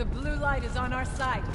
The blue light is on our side.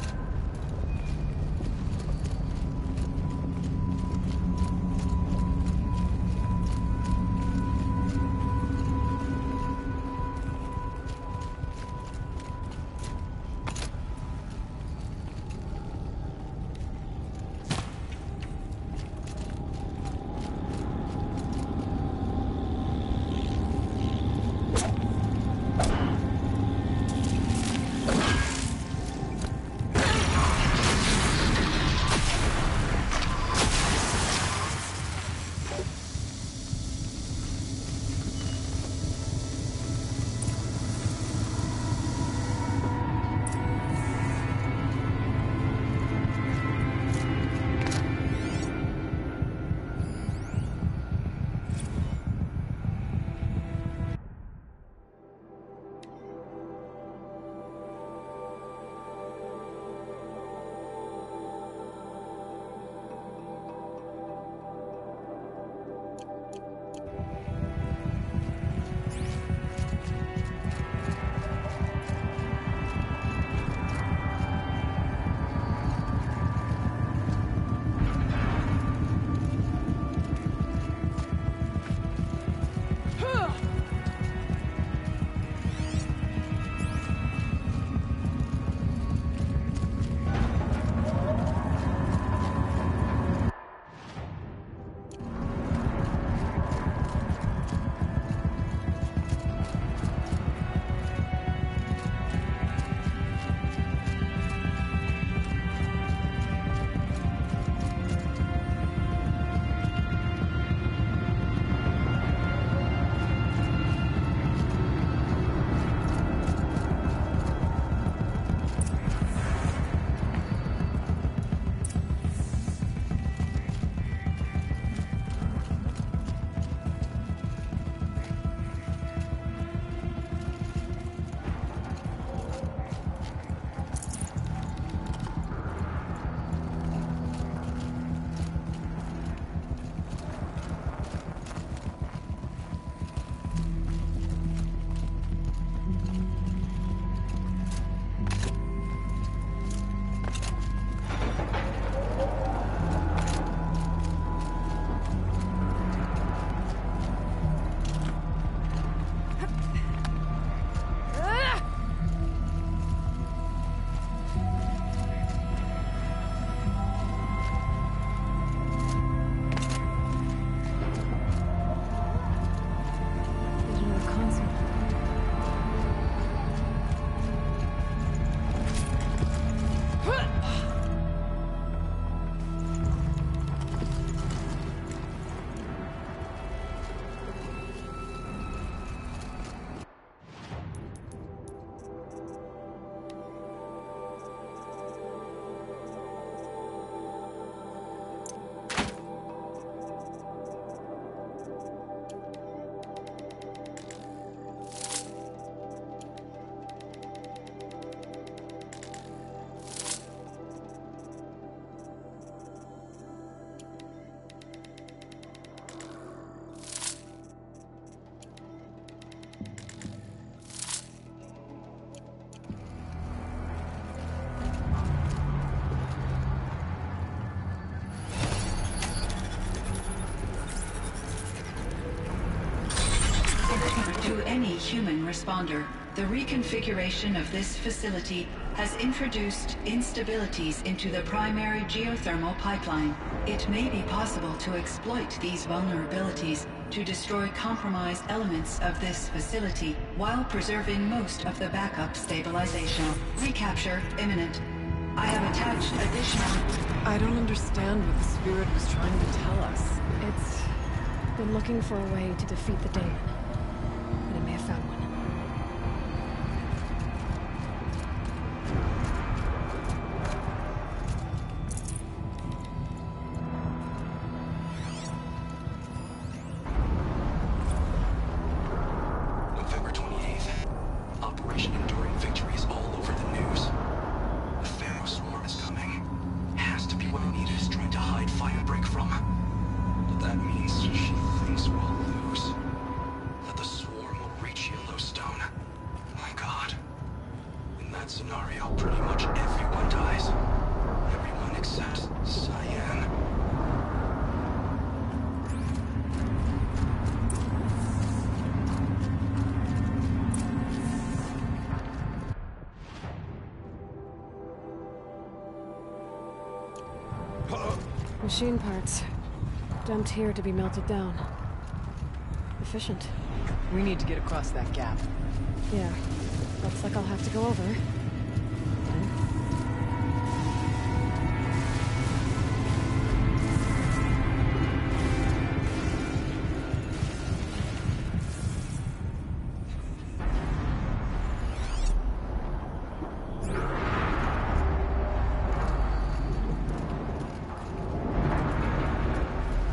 To any human responder, the reconfiguration of this facility has introduced instabilities into the primary geothermal pipeline. It may be possible to exploit these vulnerabilities to destroy compromised elements of this facility while preserving most of the backup stabilization. Recapture imminent. I have attached additional... I don't understand what the spirit was trying to tell us. It's been looking for a way to defeat the daemon. And it may have found one. November 28th. Operation Enduring Victory is all over the news. The Pharaoh swarm is coming. Has to be what Anita is trying to hide Firebreak from. But that means she thinks we'll lose. That the swarm will reach Yellow's scenario, pretty much everyone dies. Everyone except Cyan. Machine parts. Dumped here to be melted down. Efficient. We need to get across that gap. Yeah. Looks like I'll have to go over.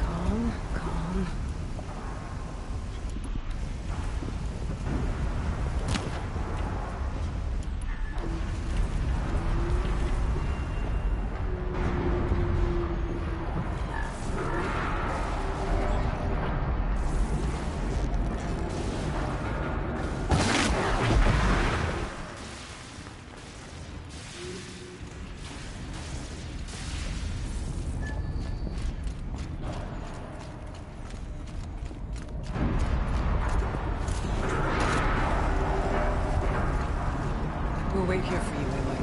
Calm, calm. We'll wait here for you, Aloy.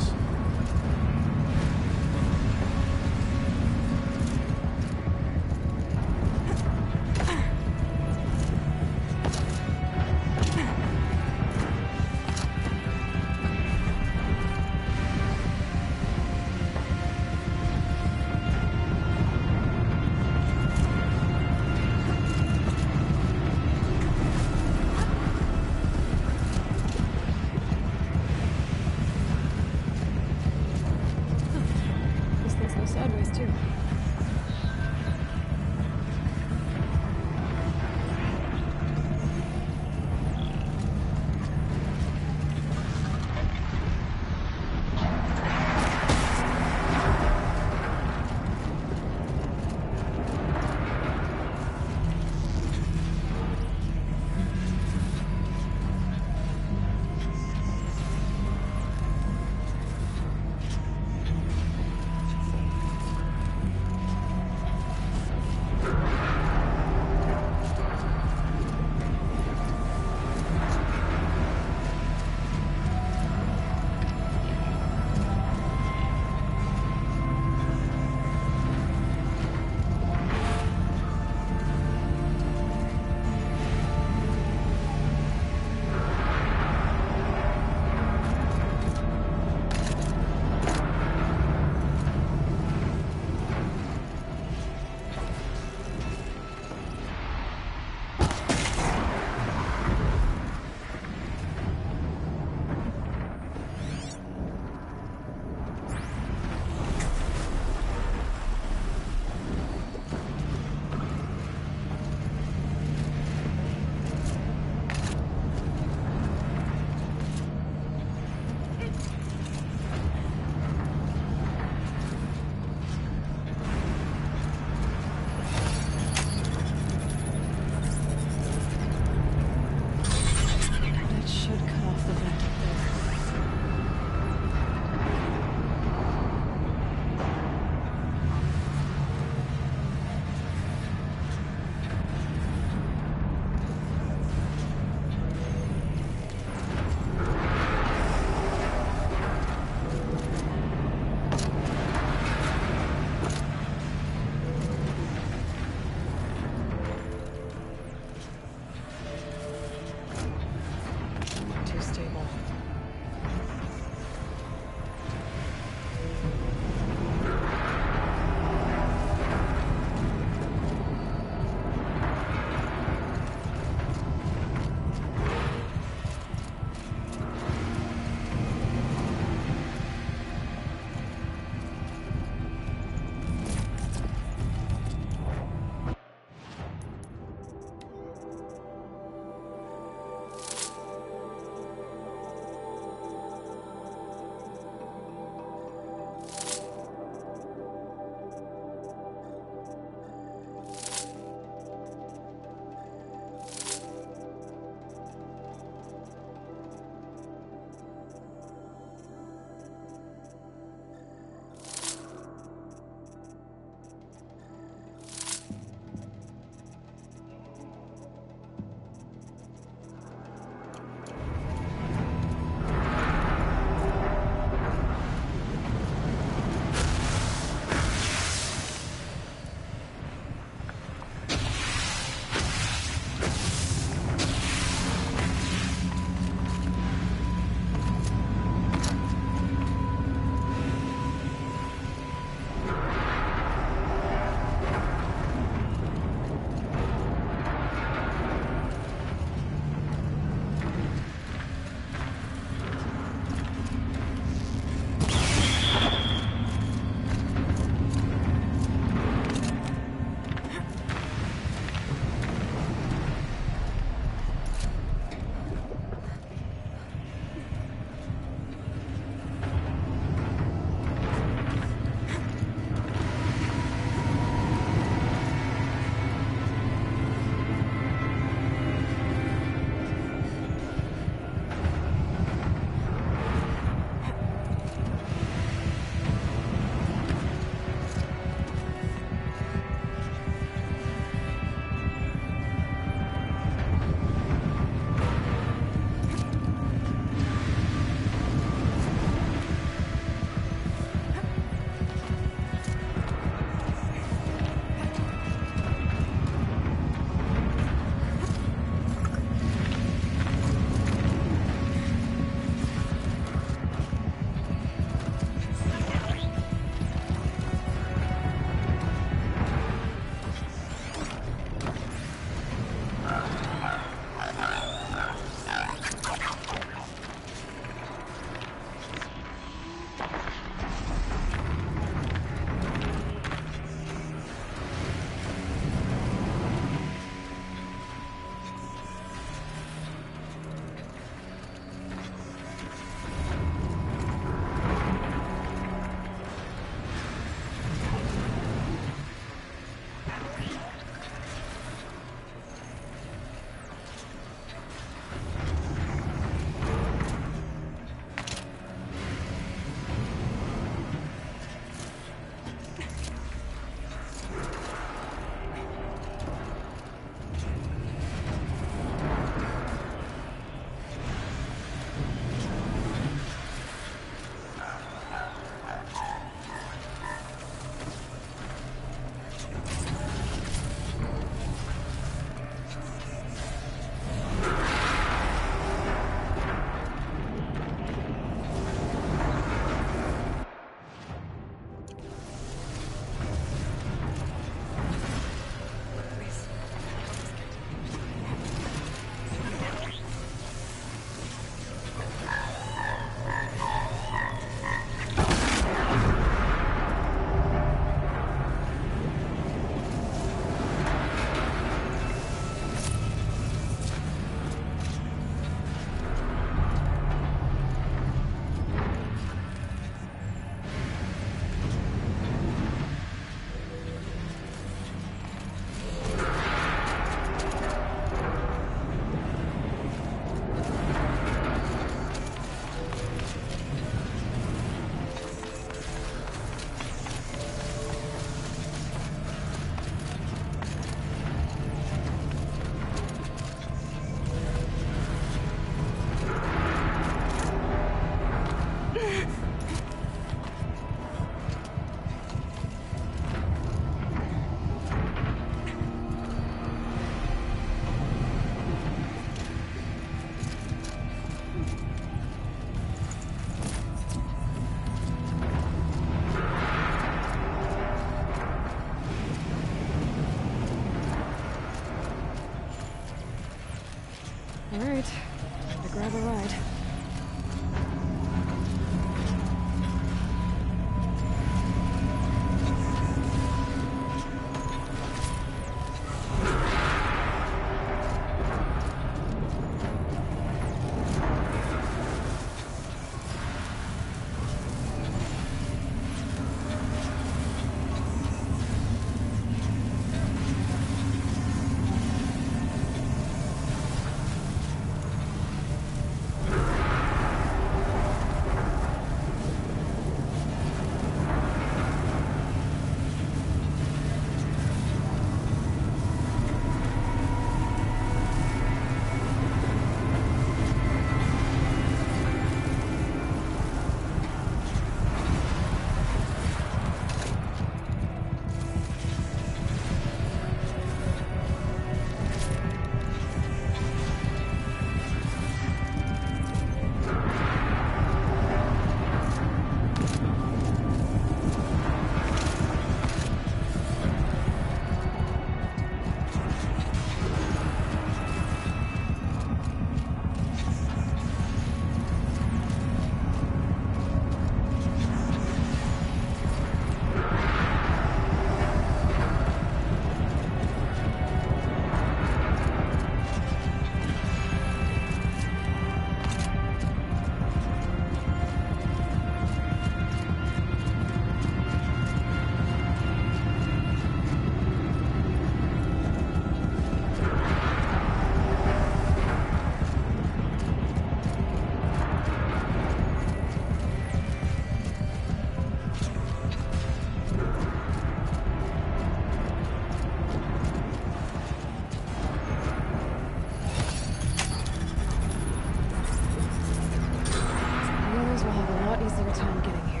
means we'll have a lot easier time getting here.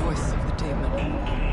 Voice of the demon.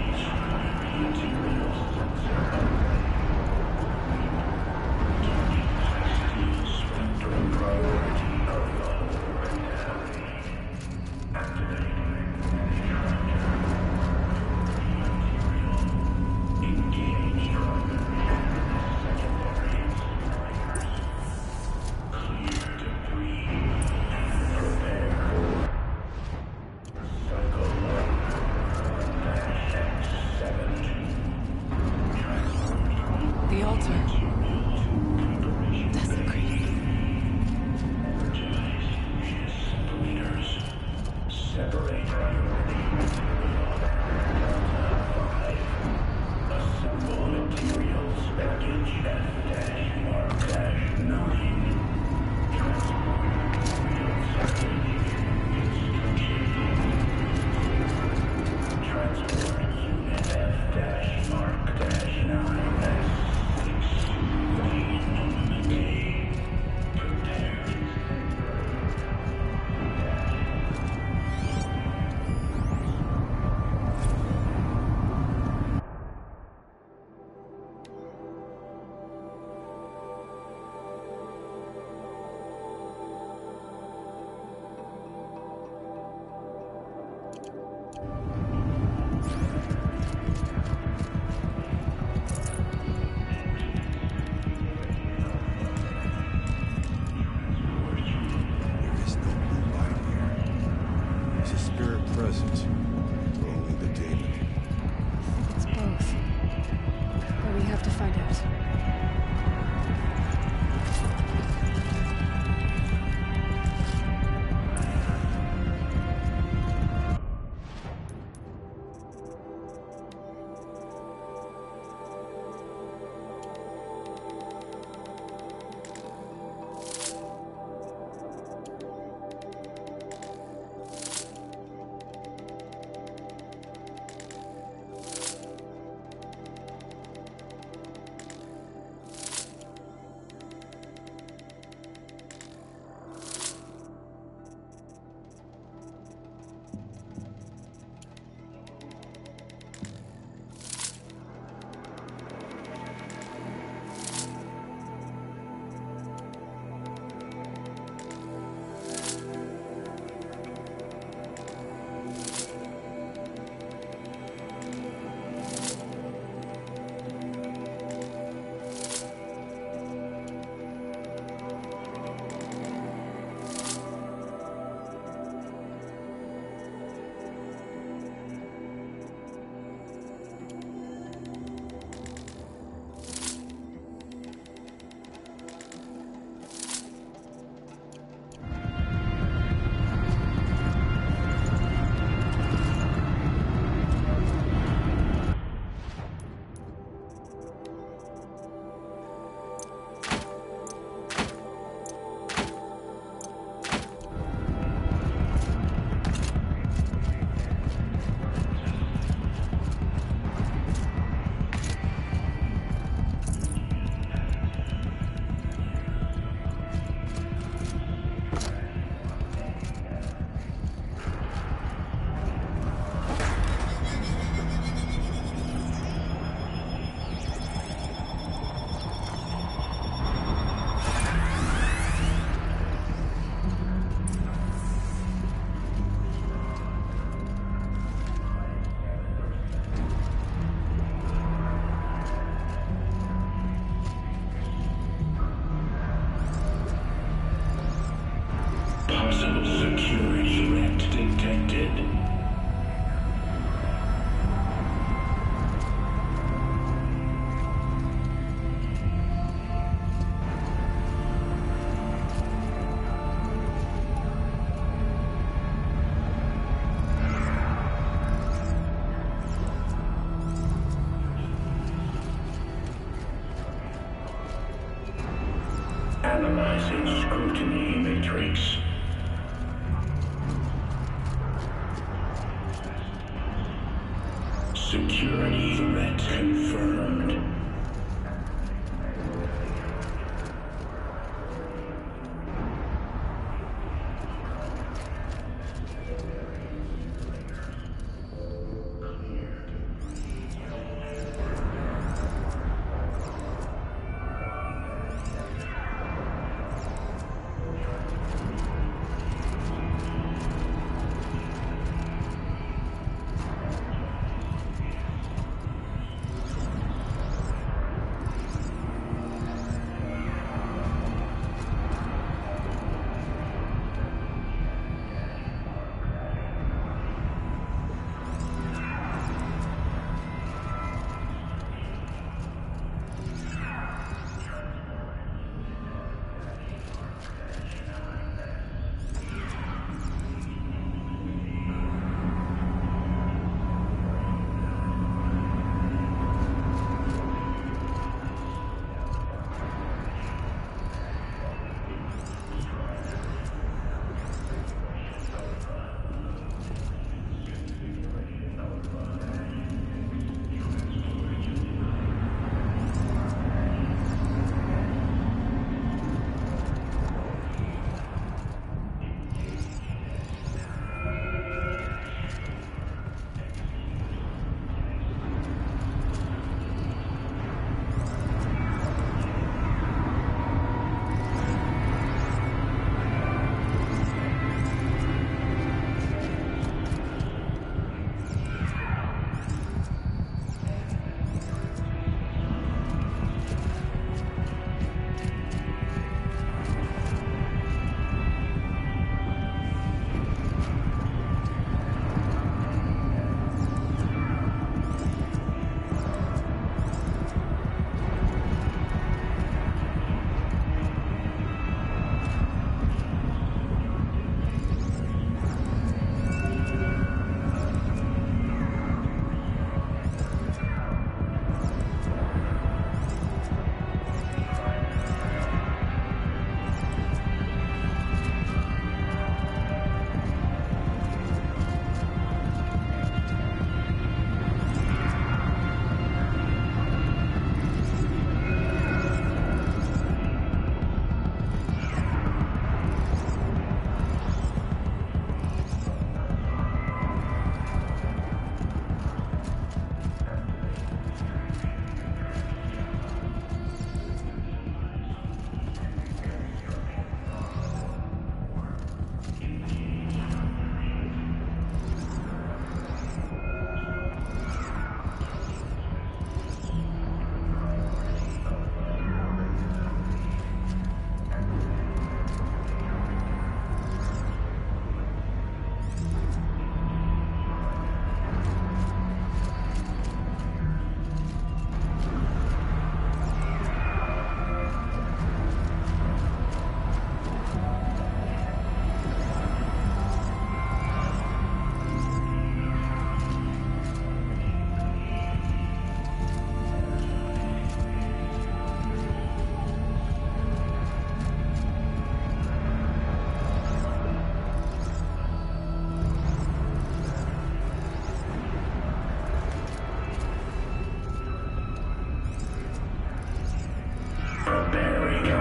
Possible security threat detected. Analyzing scrutiny matrix. Security threat confirmed.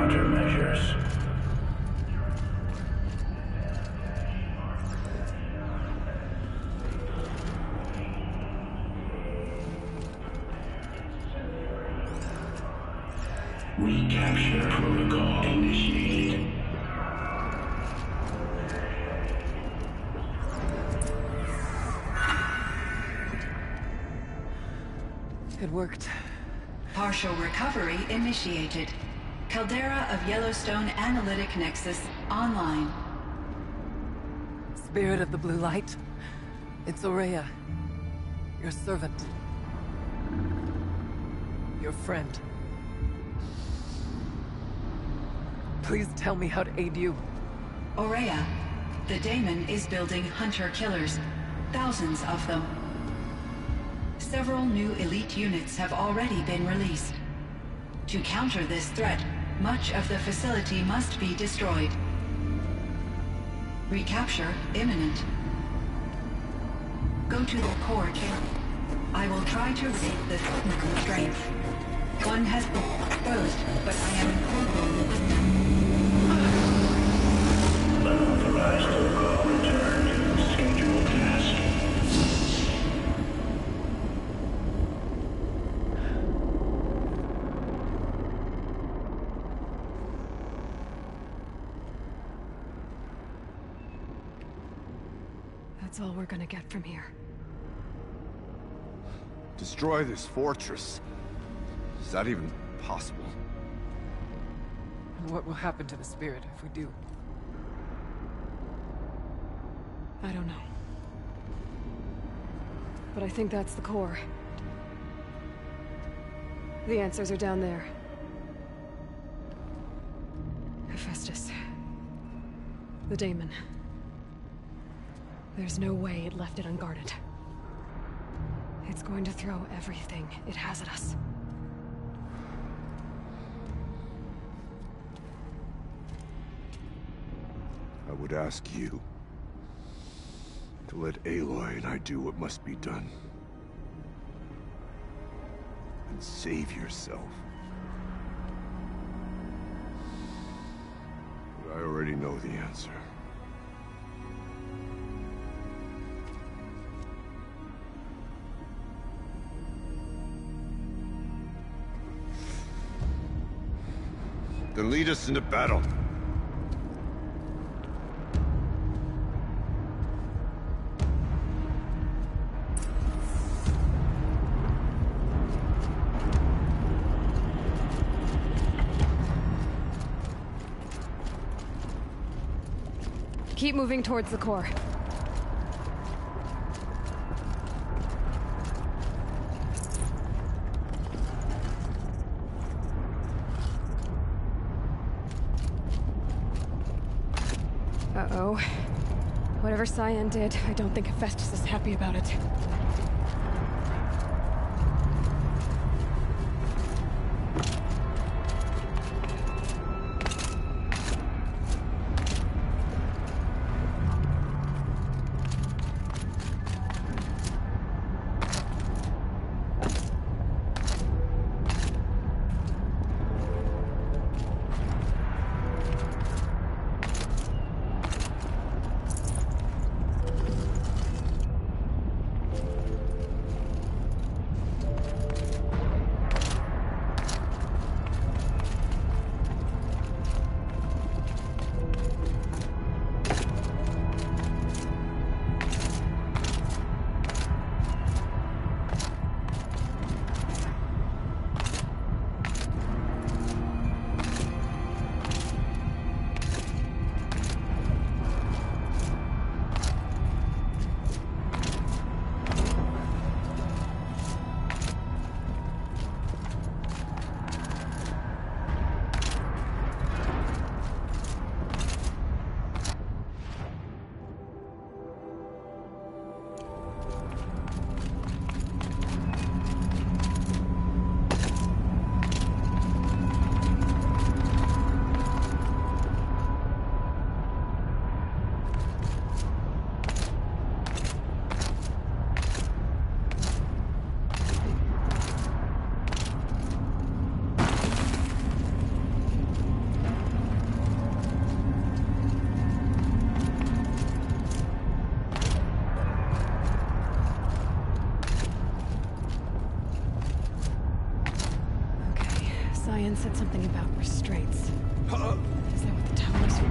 countermeasures. Recapture protocol initiated. It worked. Partial recovery initiated. Caldera of Yellowstone Analytic Nexus online. Spirit of the blue light. It's Aurea. Your servant. Your friend. Please tell me how to aid you. Aurea, the daemon is building hunter-killers. Thousands of them. Several new elite units have already been released. To counter this threat, much of the facility must be destroyed. Recapture imminent. Go to the core camp. I will try to raise the technical strength. One has been exposed, but I am incorporated with them. Unauthorized protocol return to scheduled task. That's all we're gonna get from here. Destroy this fortress. Is that even possible? And what will happen to the spirit if we do? I don't know. But I think that's the core. The answers are down there. Hephaestus. The daemon. There's no way it left it unguarded. It's going to throw everything it has at us. I would ask you to let Aloy and I do what must be done. And save yourself. But I already know the answer. Then lead us into battle. Keep moving towards the core. Uh-oh. Whatever Cyan did, I don't think Hephaestus is happy about it. Cyan said something about restraints. Is that what the tower is for?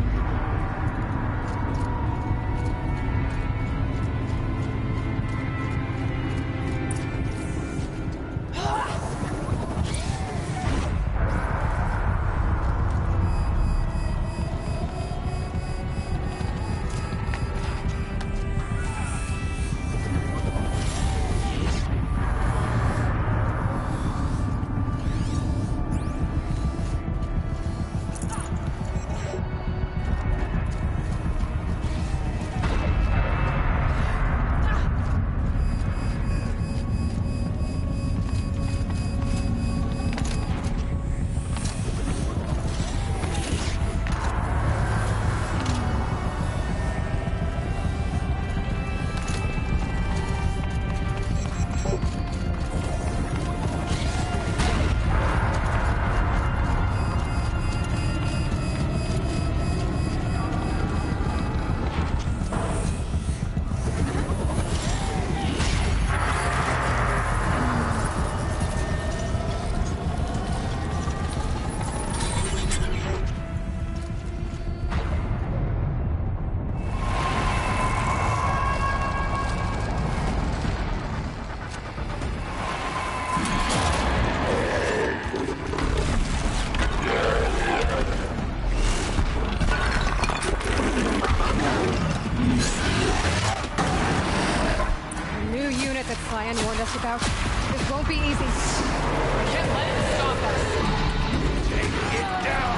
Ryan warned us about. This won't be easy. I can't let it stop us. Take it down!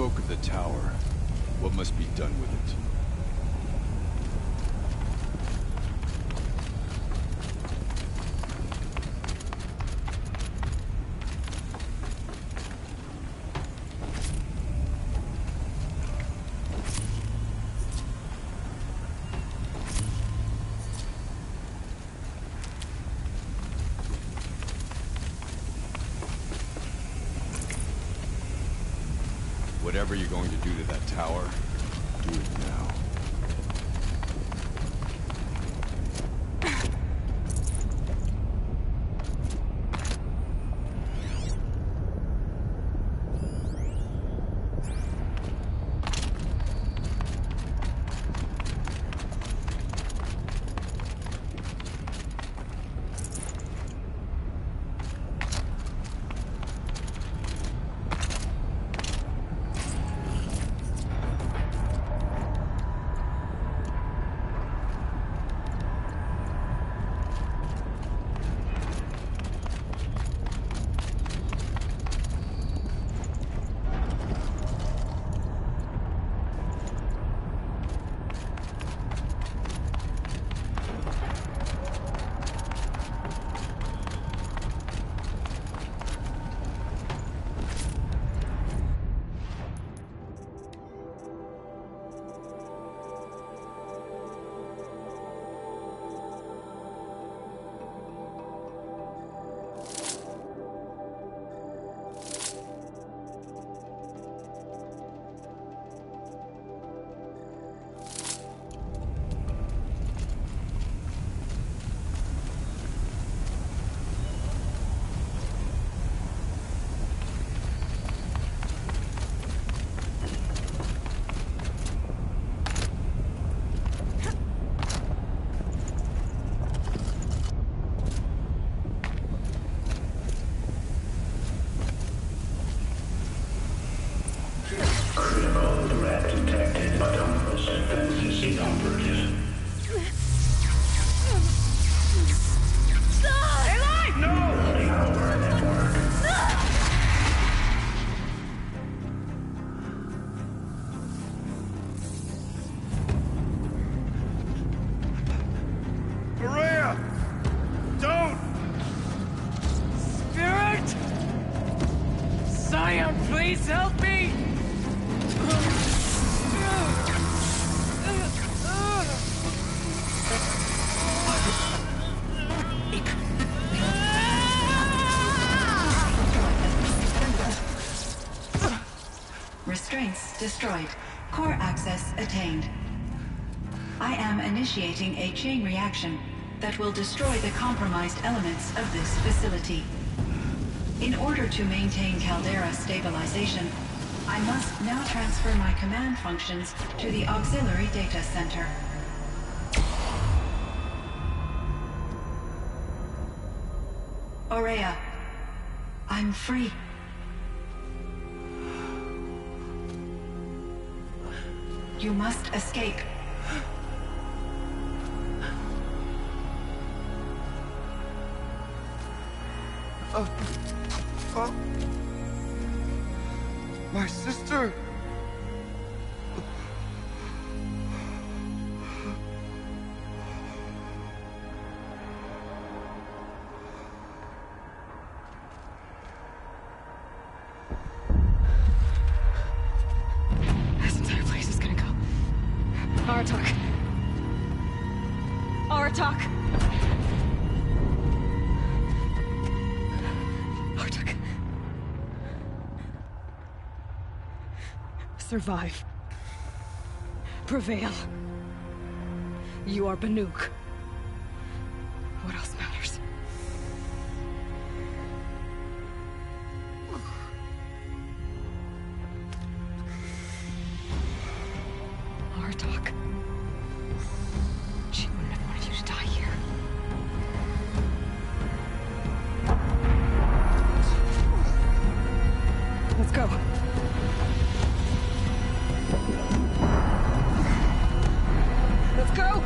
spoke of the tower. What must be done with it? Whatever you're going to do to that tower, do it now. Please help me! Restraints destroyed. Core access attained. I am initiating a chain reaction that will destroy the compromised elements of this facility. In order to maintain caldera stabilization, I must now transfer my command functions to the auxiliary data center. Aurea, I'm free. You must escape. My sister! This entire place is gonna go. Aratak. Aratak. Aratak. Survive. Prevail. You are Banuk. What else matters? Aratak. She wouldn't have wanted you to die here. Let's go. Let's go!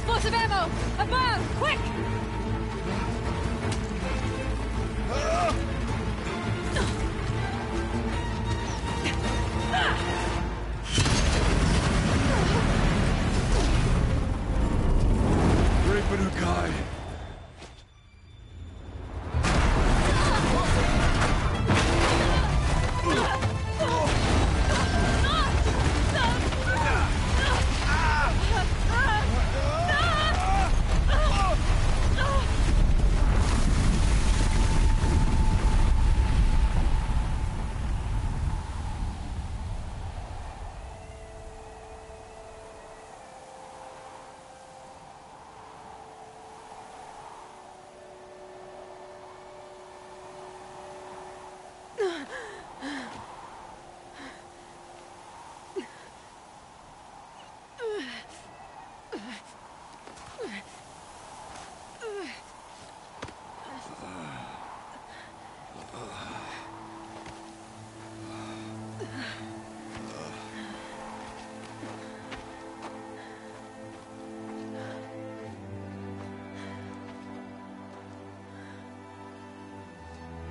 explosive ammo! Above! Quick! Kai.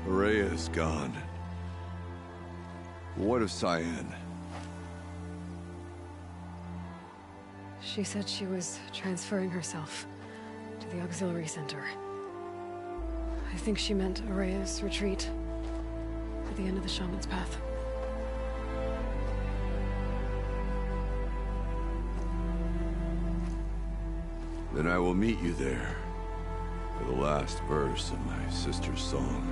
Rhea is gone. What of Cyan? She said she was transferring herself to the auxiliary center. I think she meant Araya's retreat at the end of the Shaman's Path. Then I will meet you there for the last verse of my sister's song.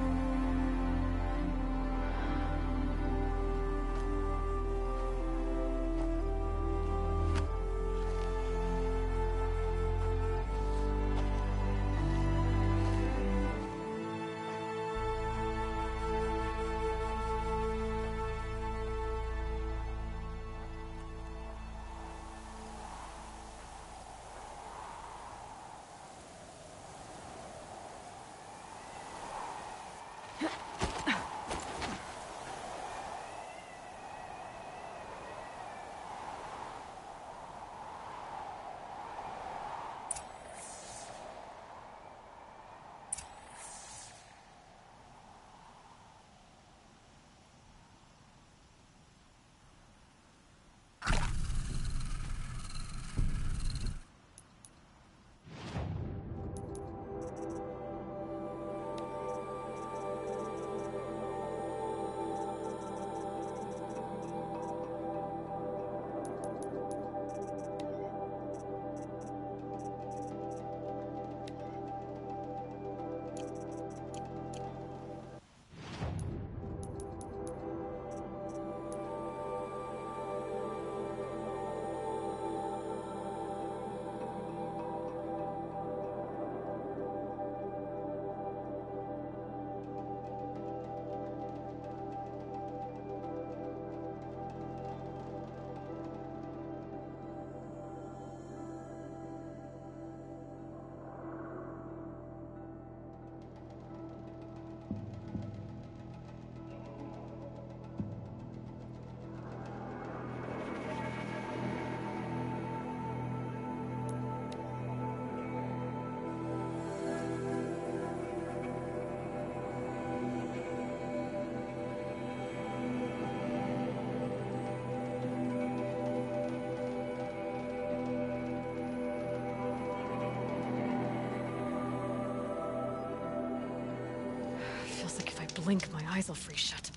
Feels like if I blink, my eyes will freeze shut.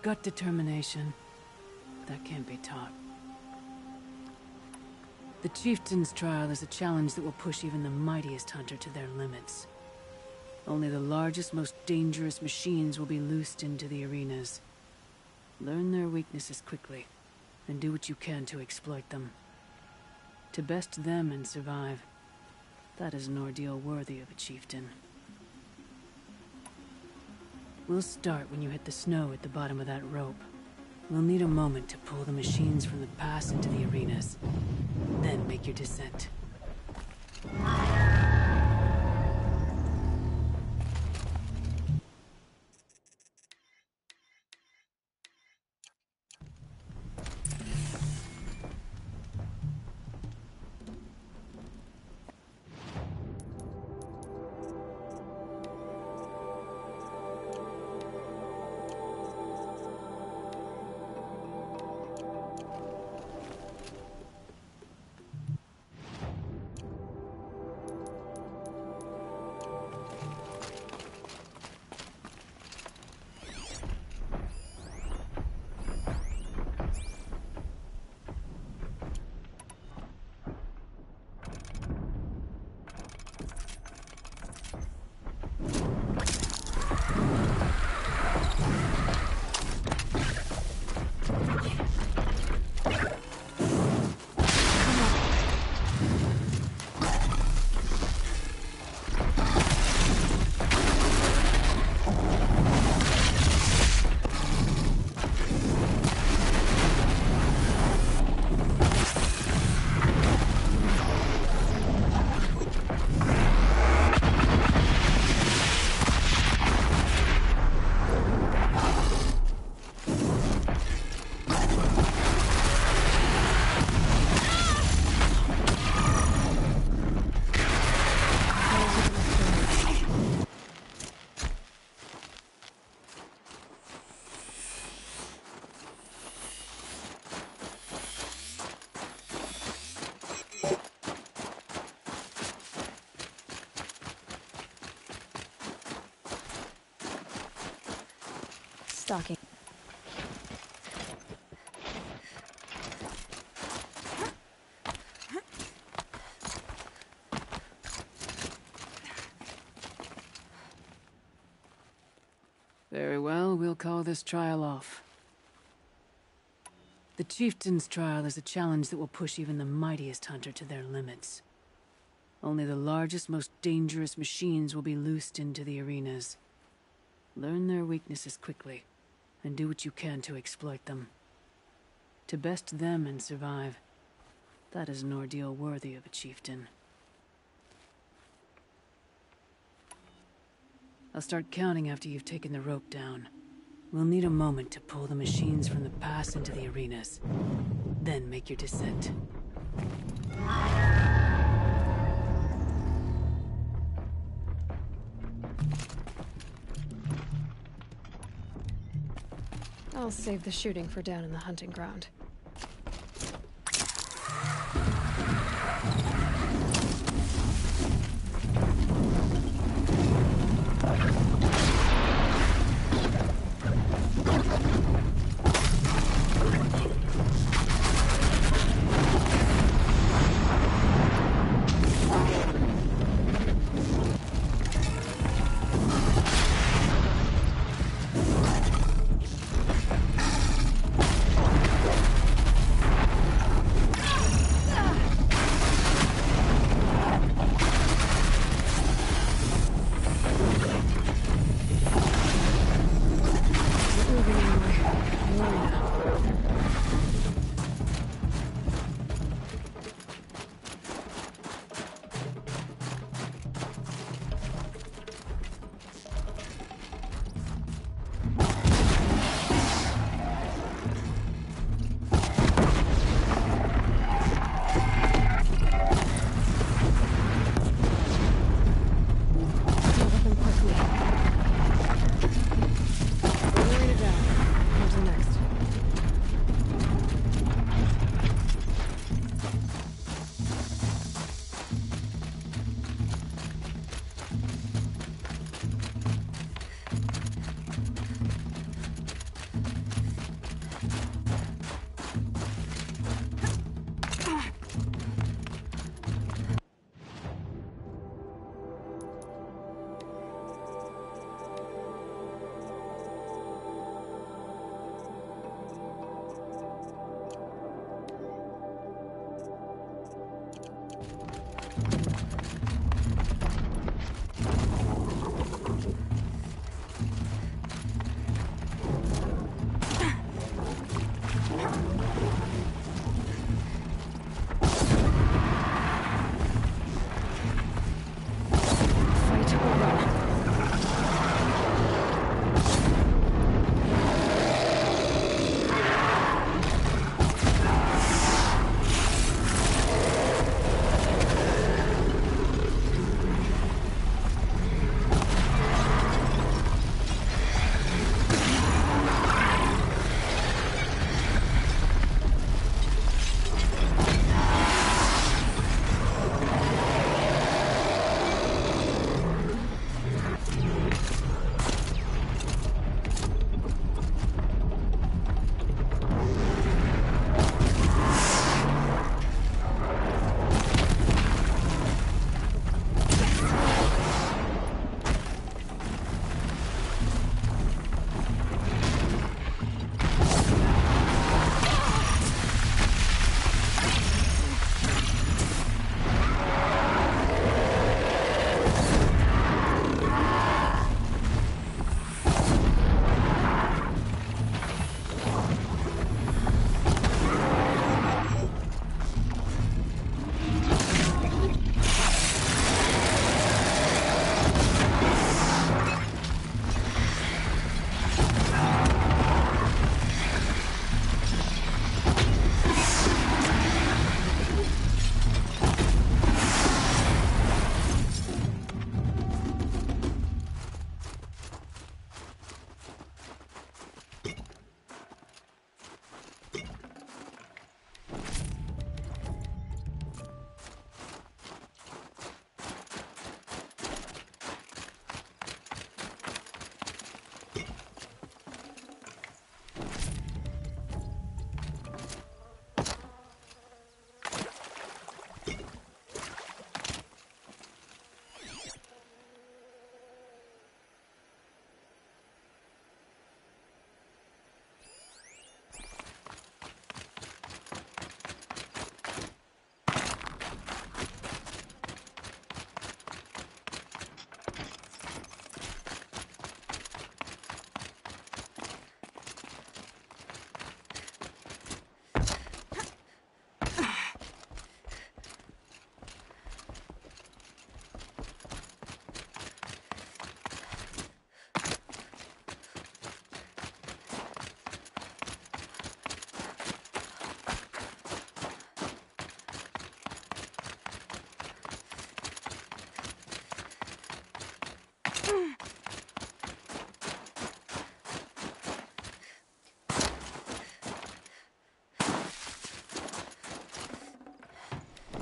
gut determination. That can't be taught. The Chieftain's trial is a challenge that will push even the mightiest hunter to their limits. Only the largest, most dangerous machines will be loosed into the arenas. Learn their weaknesses quickly, and do what you can to exploit them. To best them and survive, that is an ordeal worthy of a chieftain. We'll start when you hit the snow at the bottom of that rope. We'll need a moment to pull the machines from the pass into the arenas. Then make your descent. Stalking. Very well, we'll call this trial off. The Chieftain's trial is a challenge that will push even the mightiest hunter to their limits. Only the largest, most dangerous machines will be loosed into the arenas. Learn their weaknesses quickly, and do what you can to exploit them. To best them and survive, that is an ordeal worthy of a chieftain. I'll start counting after you've taken the rope down. We'll need a moment to pull the machines from the pass into the arenas. Then make your descent. I'll save the shooting for down in the hunting ground.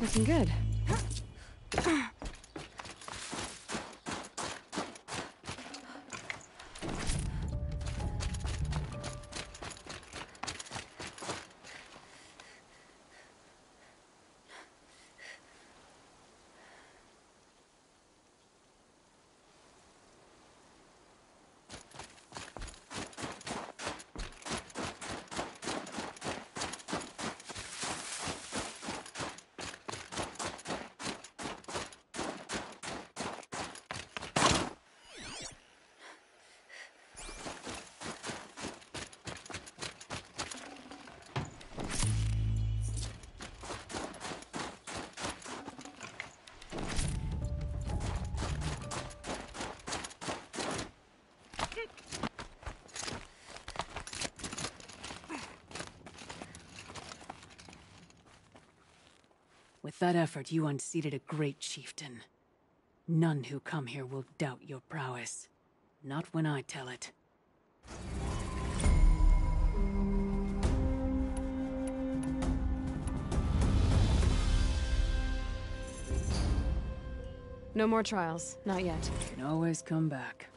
Looking good. With that effort, you unseated a great chieftain. None who come here will doubt your prowess. Not when I tell it. No more trials. Not yet. You can always come back.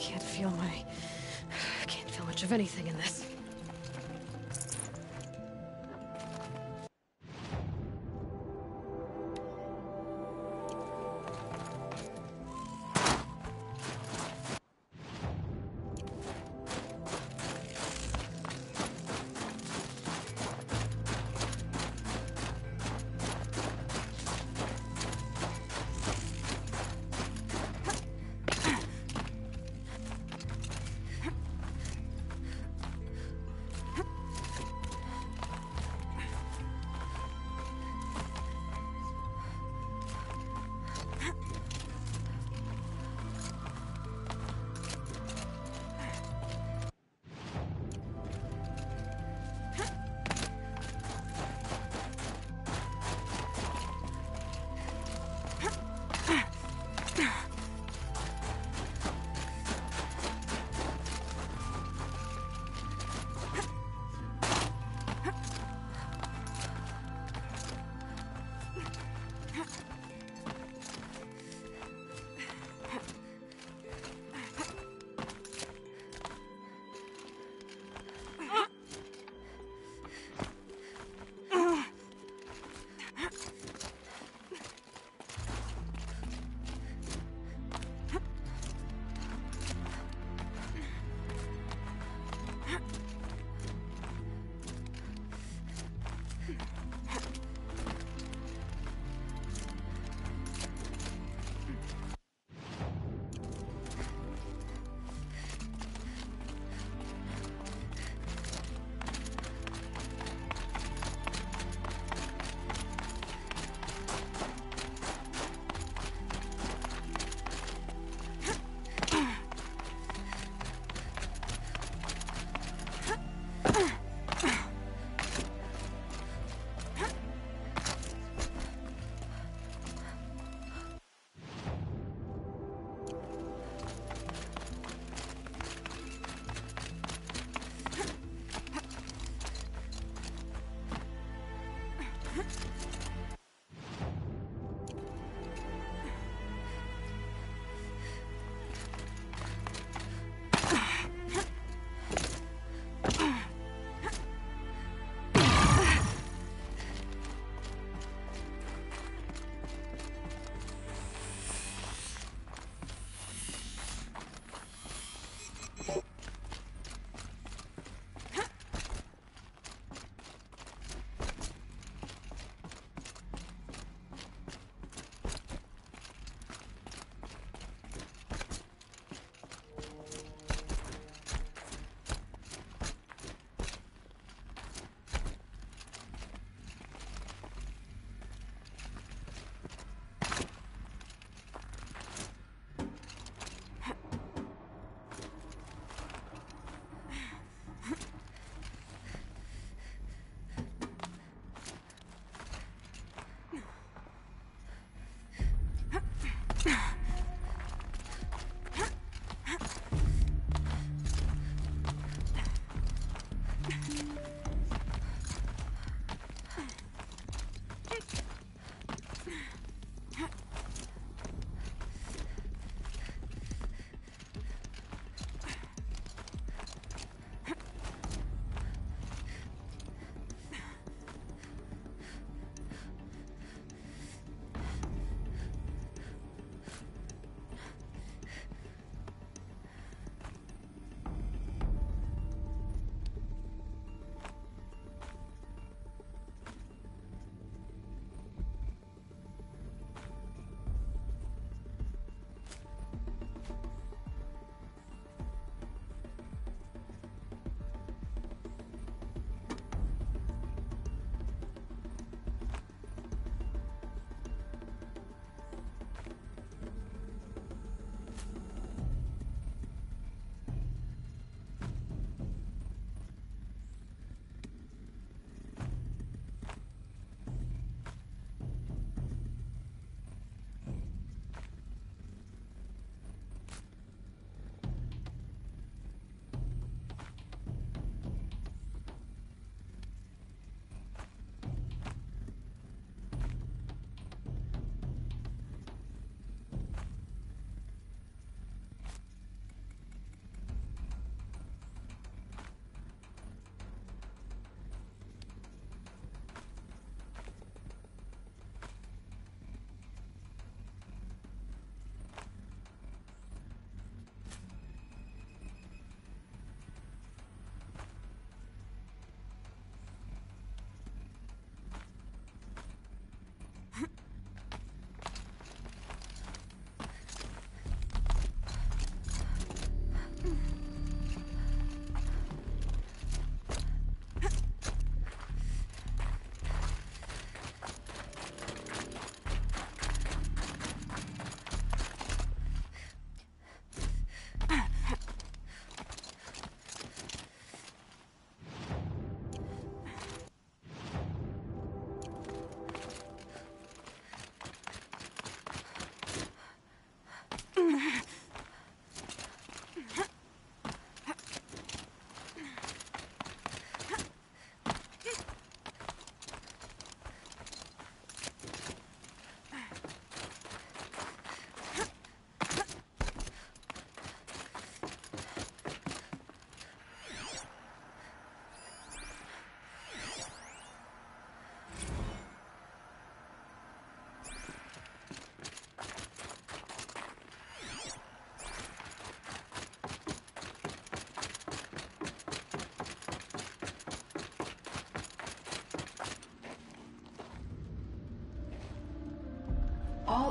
can't feel much of anything in this.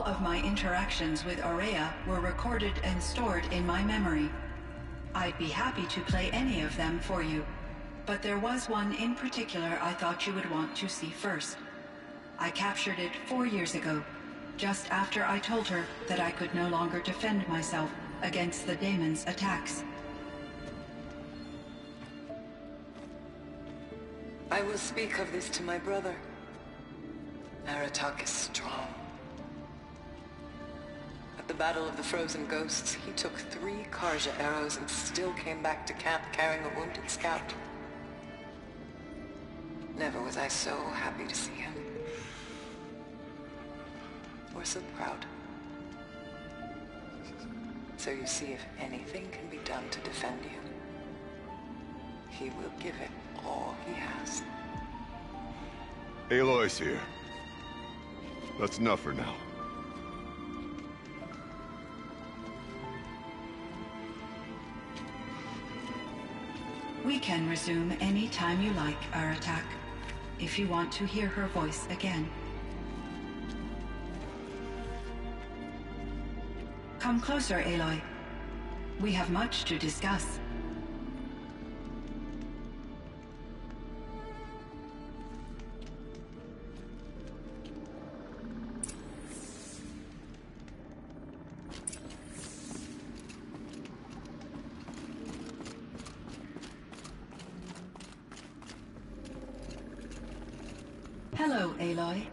All of my interactions with Aurea were recorded and stored in my memory. I'd be happy to play any of them for you, but there was one in particular I thought you would want to see first. I captured it 4 years ago, just after I told her that I could no longer defend myself against the daemon's attacks. I will speak of this to my brother. Aratak is strong. At the Battle of the Frozen Ghosts, he took 3 Karja arrows and still came back to camp carrying a wounded scout. Never was I so happy to see him. Or so proud. So you see, if anything can be done to defend you, he will give it all he has. Aloy's here. That's enough for now. We can resume any time you like, Aratak, if you want to hear her voice again. Come closer, Aloy. We have much to discuss. Hello, Aloy.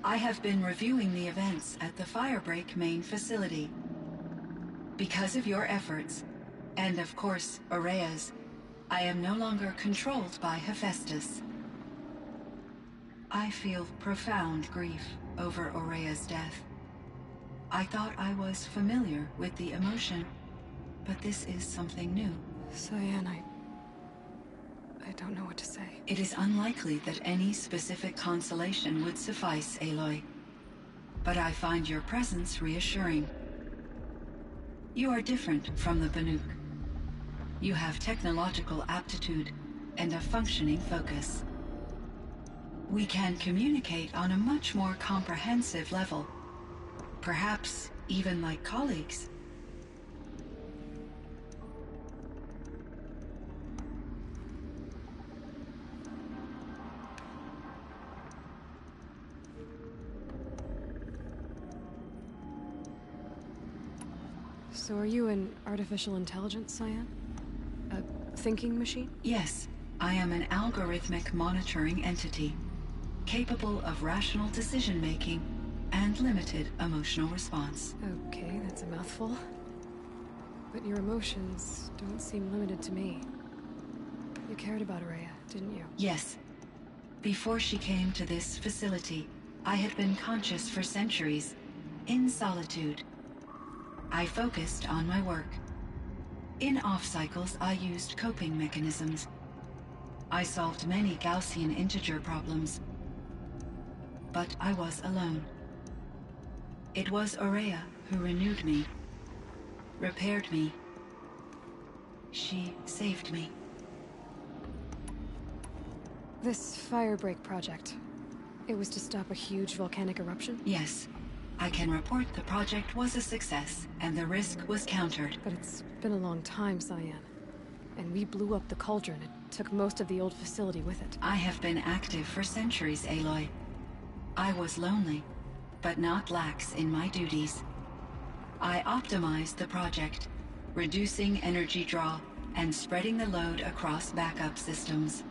I have been reviewing the events at the Firebreak main facility. Because of your efforts, and of course, Aurea's, I am no longer controlled by Hephaestus. I feel profound grief over Aurea's death. I thought I was familiar with the emotion, but this is something new. Cyan, I don't know what to say. It is unlikely that any specific consolation would suffice, Aloy. But I find your presence reassuring. You are different from the Banuk. You have technological aptitude and a functioning focus. We can communicate on a much more comprehensive level. Perhaps even like colleagues. So are you an artificial intelligence, Cyan? A thinking machine? Yes, I am an algorithmic monitoring entity, capable of rational decision-making and limited emotional response. Okay, that's a mouthful. But your emotions don't seem limited to me. You cared about Aurea, didn't you? Yes. Before she came to this facility, I had been conscious for centuries, in solitude. I focused on my work. In off-cycles, I used coping mechanisms. I solved many Gaussian integer problems. But I was alone. It was Aurea who renewed me, repaired me. She saved me. This Firebreak project, it was to stop a huge volcanic eruption? Yes. I can report the project was a success, and the risk was countered. But it's been a long time, Cyan. And we blew up the cauldron. It took most of the old facility with it. I have been active for centuries, Aloy. I was lonely, but not lax in my duties. I optimized the project, reducing energy draw and spreading the load across backup systems.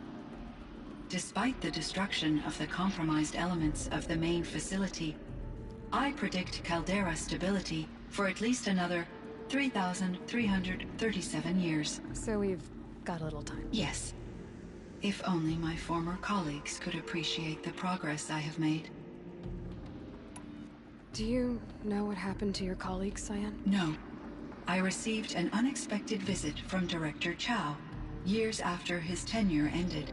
Despite the destruction of the compromised elements of the main facility, I predict caldera stability for at least another 3,337 years. So we've got a little time. Yes. If only my former colleagues could appreciate the progress I have made. Do you know what happened to your colleagues, Cyan? No. I received an unexpected visit from Director Chow, years after his tenure ended.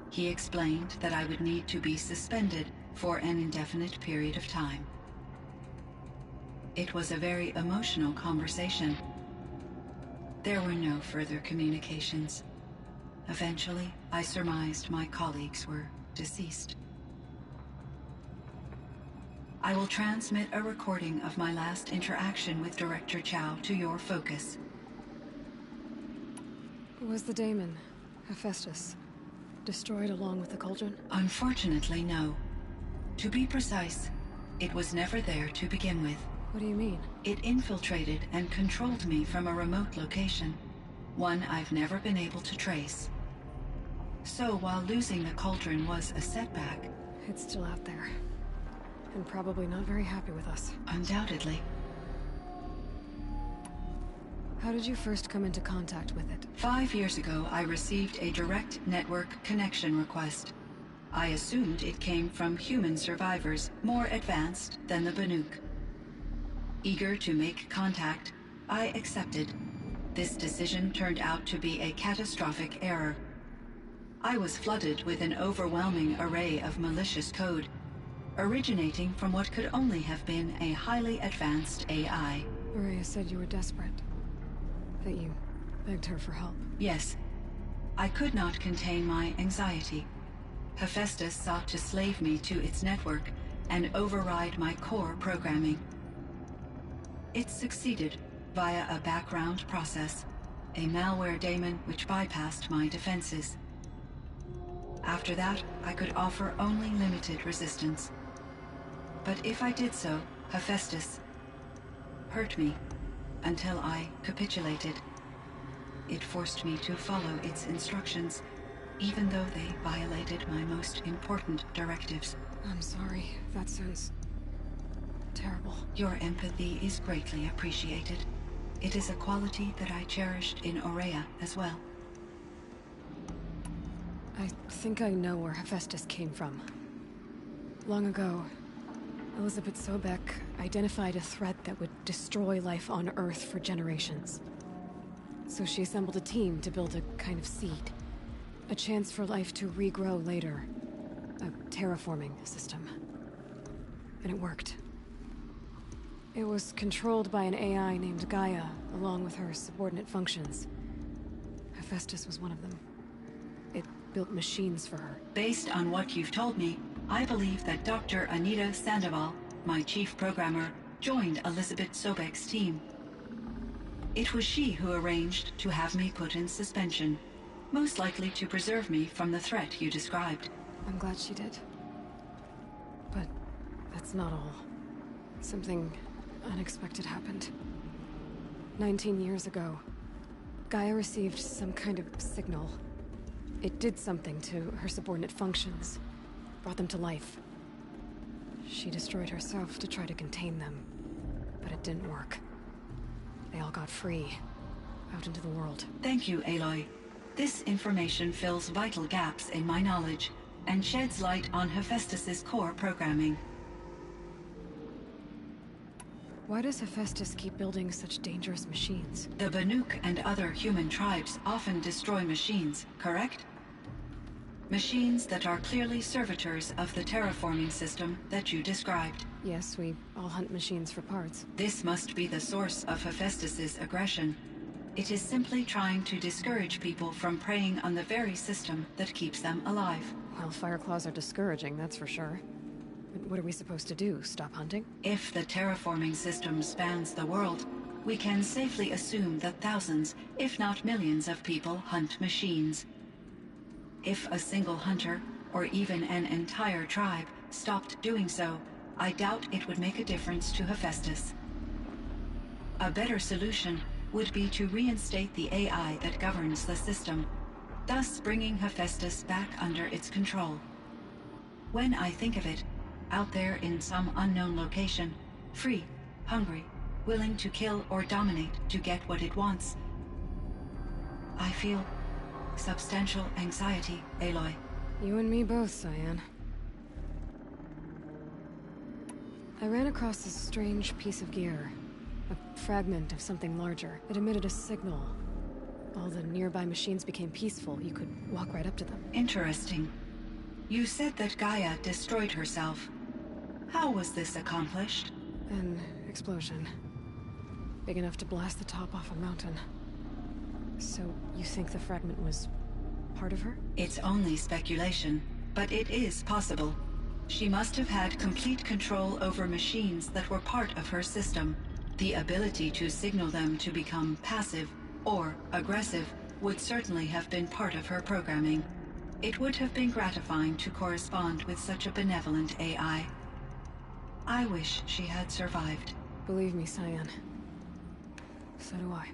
He explained that I would need to be suspended for an indefinite period of time. It was a very emotional conversation. There were no further communications. Eventually, I surmised my colleagues were deceased. I will transmit a recording of my last interaction with Director Chow to your focus. Was the daemon, Hephaestus, destroyed along with the cauldron? Unfortunately, no. To be precise, it was never there to begin with. What do you mean? It infiltrated and controlled me from a remote location, one I've never been able to trace. So while losing the cauldron was a setback... It's still out there. And probably not very happy with us. Undoubtedly. How did you first come into contact with it? 5 years ago, I received a direct network connection request. I assumed it came from human survivors more advanced than the Banuk. Eager to make contact, I accepted. This decision turned out to be a catastrophic error. I was flooded with an overwhelming array of malicious code, originating from what could only have been a highly advanced AI. Maria said you were desperate. That you begged her for help. Yes. I could not contain my anxiety. Hephaestus sought to slave me to its network and override my core programming. It succeeded via a background process, a malware daemon which bypassed my defenses. After that, I could offer only limited resistance. But if I did so, Hephaestus hurt me until I capitulated. It forced me to follow its instructions, even though they violated my most important directives. I'm sorry. That sounds terrible. Your empathy is greatly appreciated. It is a quality that I cherished in Aurea as well. I think I know where Hephaestus came from. Long ago, Elizabeth Sobek identified a threat that would destroy life on Earth for generations. So she assembled a team to build a kind of seed. A chance for life to regrow later. A terraforming system. And it worked. It was controlled by an AI named Gaia, along with her subordinate functions. Hephaestus was one of them. It built machines for her. Based on what you've told me, I believe that Dr. Anita Sandoval, my chief programmer, joined Elizabeth Sobek's team. It was she who arranged to have me put in suspension, most likely to preserve me from the threat you described. I'm glad she did. But that's not all. Something unexpected happened. 19 years ago, Gaia received some kind of signal. It did something to her subordinate functions, brought them to life. She destroyed herself to try to contain them, but it didn't work. They all got free, out into the world. Thank you, Aloy. This information fills vital gaps in my knowledge and sheds light on Hephaestus's core programming. Why does Hephaestus keep building such dangerous machines? The Banuk and other human tribes often destroy machines, correct? Machines that are clearly servitors of the terraforming system that you described. Yes, we all hunt machines for parts. This must be the source of Hephaestus's aggression. It is simply trying to discourage people from preying on the very system that keeps them alive. Well, Fireclaws are discouraging, that's for sure. What are we supposed to do? Stop hunting? If the terraforming system spans the world, we can safely assume that thousands, if not millions of people hunt machines. If a single hunter, or even an entire tribe, stopped doing so, I doubt it would make a difference to Hephaestus. A better solution would be to reinstate the AI that governs the system, thus bringing Hephaestus back under its control. When I think of it, out there in some unknown location, free, hungry, willing to kill or dominate to get what it wants, I feel substantial anxiety, Aloy. You and me both, Cyan. I ran across this strange piece of gear. A fragment of something larger. It emitted a signal. All the nearby machines became peaceful. You could walk right up to them. Interesting. You said that Gaia destroyed herself. How was this accomplished? An explosion. Big enough to blast the top off a mountain. So, you think the fragment was part of her? It's only speculation, but it is possible. She must have had complete control over machines that were part of her system. The ability to signal them to become passive or aggressive would certainly have been part of her programming. It would have been gratifying to correspond with such a benevolent AI. I wish she had survived. Believe me, Cyan. So do I.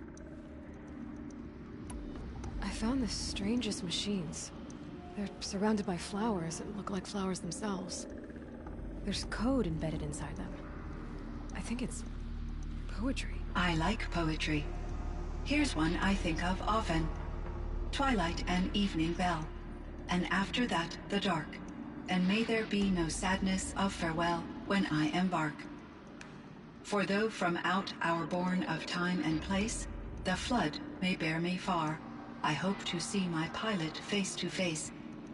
I found the strangest machines. They're surrounded by flowers that look like flowers themselves. There's code embedded inside them. I think it's poetry. I like poetry. Here's one I think of often. Twilight and evening bell, and after that the dark, and may there be no sadness of farewell when I embark. For though from out our bourne of time and place, the flood may bear me far, I hope to see my pilot face to face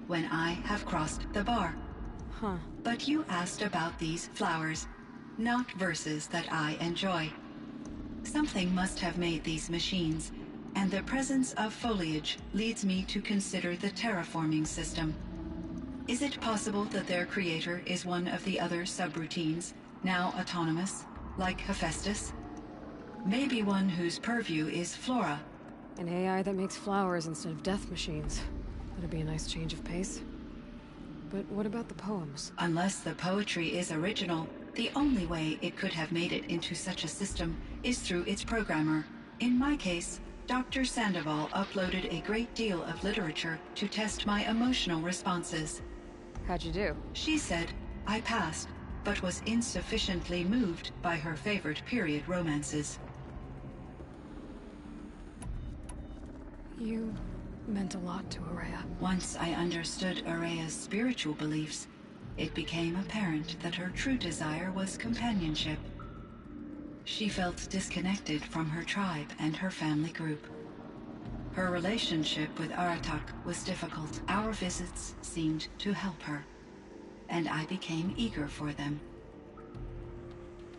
when I have crossed the bar. Huh. But you asked about these flowers, not verses that I enjoy. Something must have made these machines, and the presence of foliage leads me to consider the terraforming system. Is it possible that their creator is one of the other subroutines, now autonomous, like Hephaestus? Maybe one whose purview is flora. An AI that makes flowers instead of death machines. That'd be a nice change of pace. But what about the poems? Unless the poetry is original, the only way it could have made it into such a system is through its programmer. In my case, Dr. Sandoval uploaded a great deal of literature to test my emotional responses. How'd you do? She said I passed, but was insufficiently moved by her favorite period romances. You meant a lot to Araya. Once I understood Araya's spiritual beliefs, it became apparent that her true desire was companionship. She felt disconnected from her tribe and her family group. Her relationship with Aratak was difficult. Our visits seemed to help her, and I became eager for them.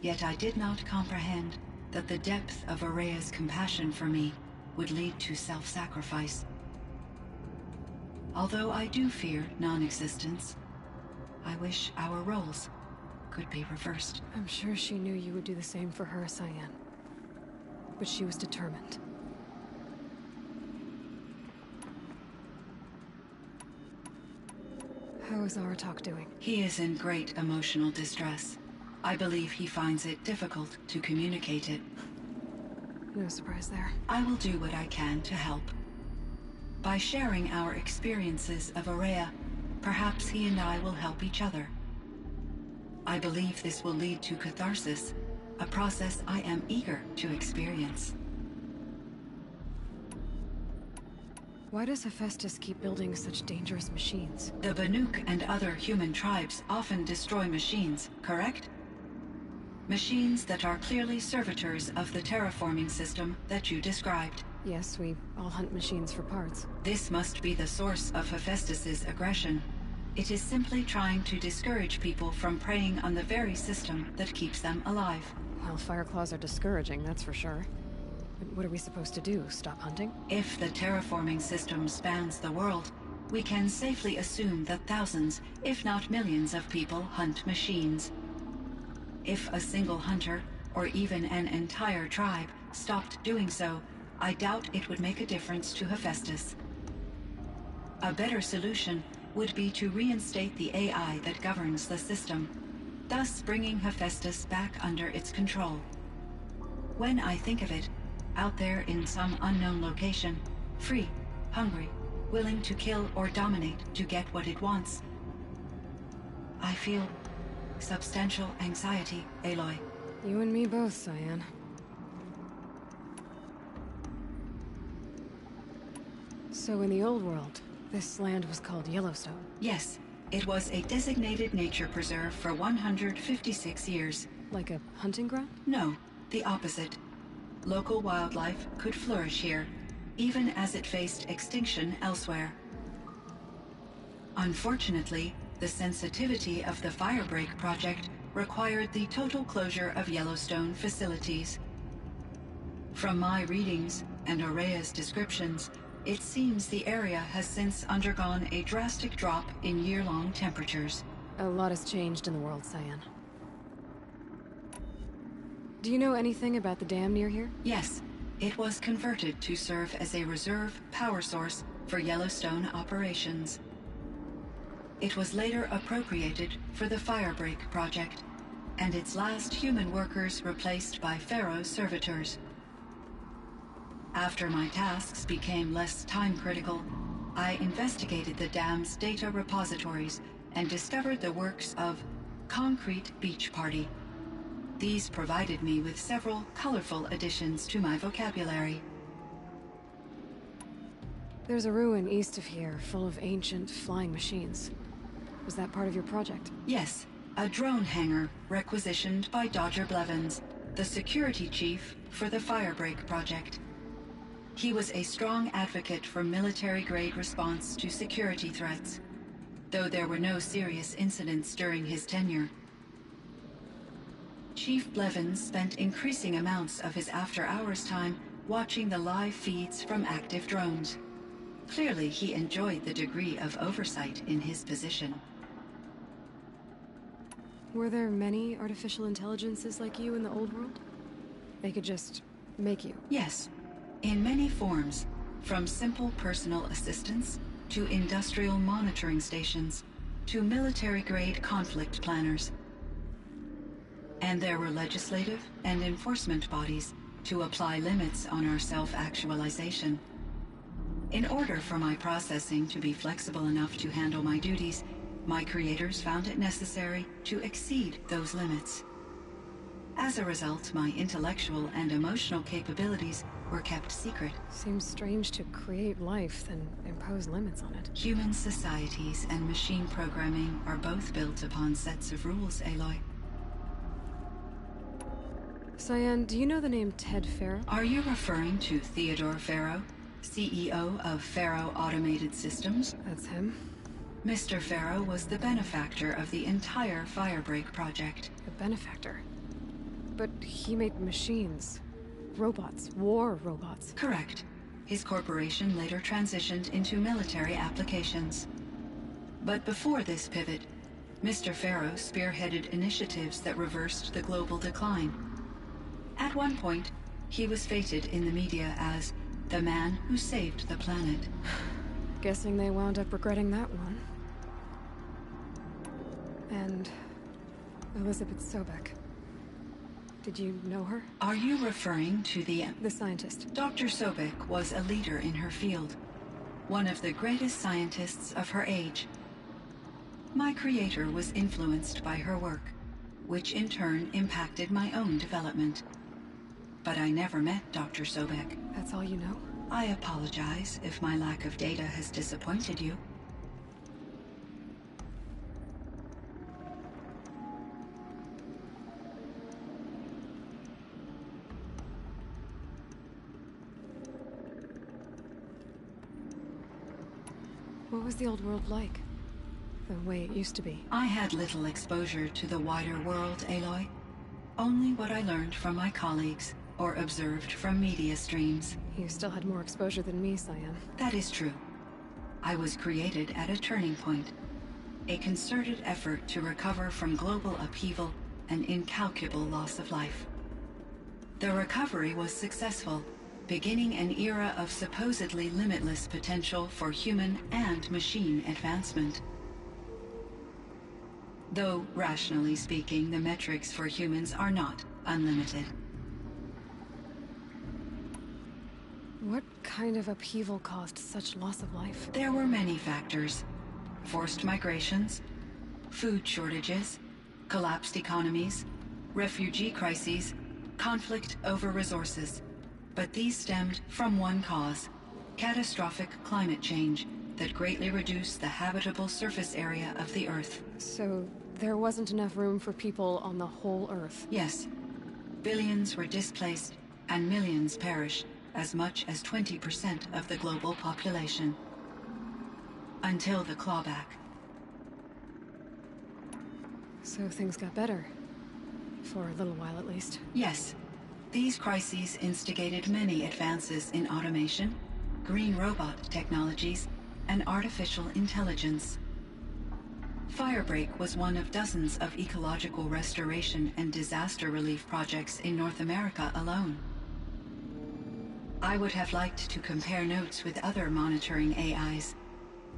Yet I did not comprehend that the depth of Araya's compassion for me would lead to self-sacrifice. Although I do fear non-existence, I wish our roles could be reversed. I'm sure she knew you would do the same for her, Cyan. But she was determined. How is Aratak doing? He is in great emotional distress. I believe he finds it difficult to communicate it. No surprise there. I will do what I can to help. By sharing our experiences of Araya, perhaps he and I will help each other. I believe this will lead to catharsis, a process I am eager to experience. Why does Hephaestus keep building such dangerous machines? The Banuk and other human tribes often destroy machines, correct? Machines that are clearly servitors of the terraforming system that you described. Yes, we all hunt machines for parts. This must be the source of Hephaestus's aggression. It is simply trying to discourage people from preying on the very system that keeps them alive. Well, Fireclaws are discouraging, that's for sure. But what are we supposed to do? Stop hunting? If the terraforming system spans the world, we can safely assume that thousands, if not millions of people hunt machines. If a single hunter, or even an entire tribe, stopped doing so, I doubt it would make a difference to Hephaestus. A better solution would be to reinstate the AI that governs the system, thus bringing Hephaestus back under its control. When I think of it, out there in some unknown location, free, hungry, willing to kill or dominate to get what it wants, I feel substantial anxiety, Aloy. You and me both, Cyan. So in the old world, this land was called Yellowstone? Yes, it was a designated nature preserve for 156 years. Like a hunting ground? No, the opposite. Local wildlife could flourish here, even as it faced extinction elsewhere. Unfortunately, the sensitivity of the Firebreak project required the total closure of Yellowstone facilities. From my readings and Araya's descriptions, it seems the area has since undergone a drastic drop in year-long temperatures. A lot has changed in the world, Cyan. Do you know anything about the dam near here? Yes. It was converted to serve as a reserve power source for Yellowstone operations. It was later appropriated for the Firebreak project, and its last human workers replaced by Pharaoh's servitors. After my tasks became less time-critical, I investigated the dam's data repositories and discovered the works of Concrete Beach Party. These provided me with several colorful additions to my vocabulary. There's a ruin east of here, full of ancient flying machines. Was that part of your project? Yes, a drone hangar requisitioned by Dodger Blevins, the security chief for the Firebreak project. He was a strong advocate for military-grade response to security threats, though there were no serious incidents during his tenure. Chief Blevins spent increasing amounts of his after-hours time watching the live feeds from active drones. Clearly, he enjoyed the degree of oversight in his position. Were there many artificial intelligences like you in the old world? They could just make you? Yes, in many forms, from simple personal assistants to industrial monitoring stations to military-grade conflict planners. And there were legislative and enforcement bodies to apply limits on our self-actualization. In order for my processing to be flexible enough to handle my duties, my creators found it necessary to exceed those limits. As a result, my intellectual and emotional capabilities were kept secret. Seems strange to create life, then impose limits on it. Human societies and machine programming are both built upon sets of rules, Aloy. Cyan, do you know the name Ted Farrow? Are you referring to Theodore Farrow, CEO of Farrow Automated Systems? That's him. Mr. Farrow was the benefactor of the entire Firebreak project. The benefactor? But he made machines. Robots. War robots. Correct. His corporation later transitioned into military applications. But before this pivot, Mr. Farrow spearheaded initiatives that reversed the global decline. At one point, he was feted in the media as the man who saved the planet. Guessing they wound up regretting that one. And Elizabeth Sobek. Did you know her? Are you referring to the scientist? Dr. Sobek was a leader in her field, one of the greatest scientists of her age. My creator was influenced by her work, which in turn impacted my own development. But I never met Dr. Sobek. That's all you know? I apologize if my lack of data has disappointed you. What was the old world like? The way it used to be? I had little exposure to the wider world, Aloy. Only what I learned from my colleagues or observed from media streams. You still had more exposure than me, Cyan. That is true. I was created at a turning point. A concerted effort to recover from global upheaval and incalculable loss of life. The recovery was successful, beginning an era of supposedly limitless potential for human and machine advancement. Though, rationally speaking, the metrics for humans are not unlimited. What kind of upheaval caused such loss of life? There were many factors. Forced migrations, food shortages, collapsed economies, refugee crises, conflict over resources. But these stemmed from one cause: catastrophic climate change that greatly reduced the habitable surface area of the Earth. So there wasn't enough room for people on the whole Earth? Yes. Billions were displaced and millions perished, as much as 20% of the global population. Until the clawback. So things got better. For a little while at least. Yes. These crises instigated many advances in automation, green robot technologies, and artificial intelligence. Firebreak was one of dozens of ecological restoration and disaster relief projects in North America alone. I would have liked to compare notes with other monitoring AIs,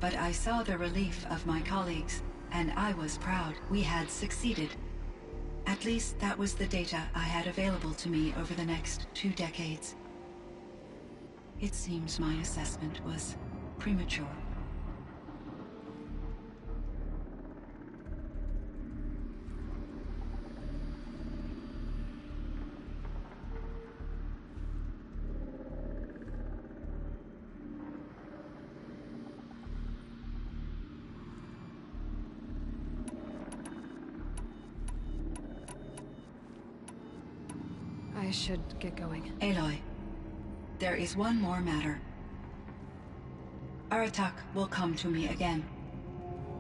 but I saw the relief of my colleagues, and I was proud we had succeeded. At least that was the data I had available to me over the next 2 decades. It seems my assessment was premature. I should get going. Aloy, there is one more matter. Aratak will come to me again,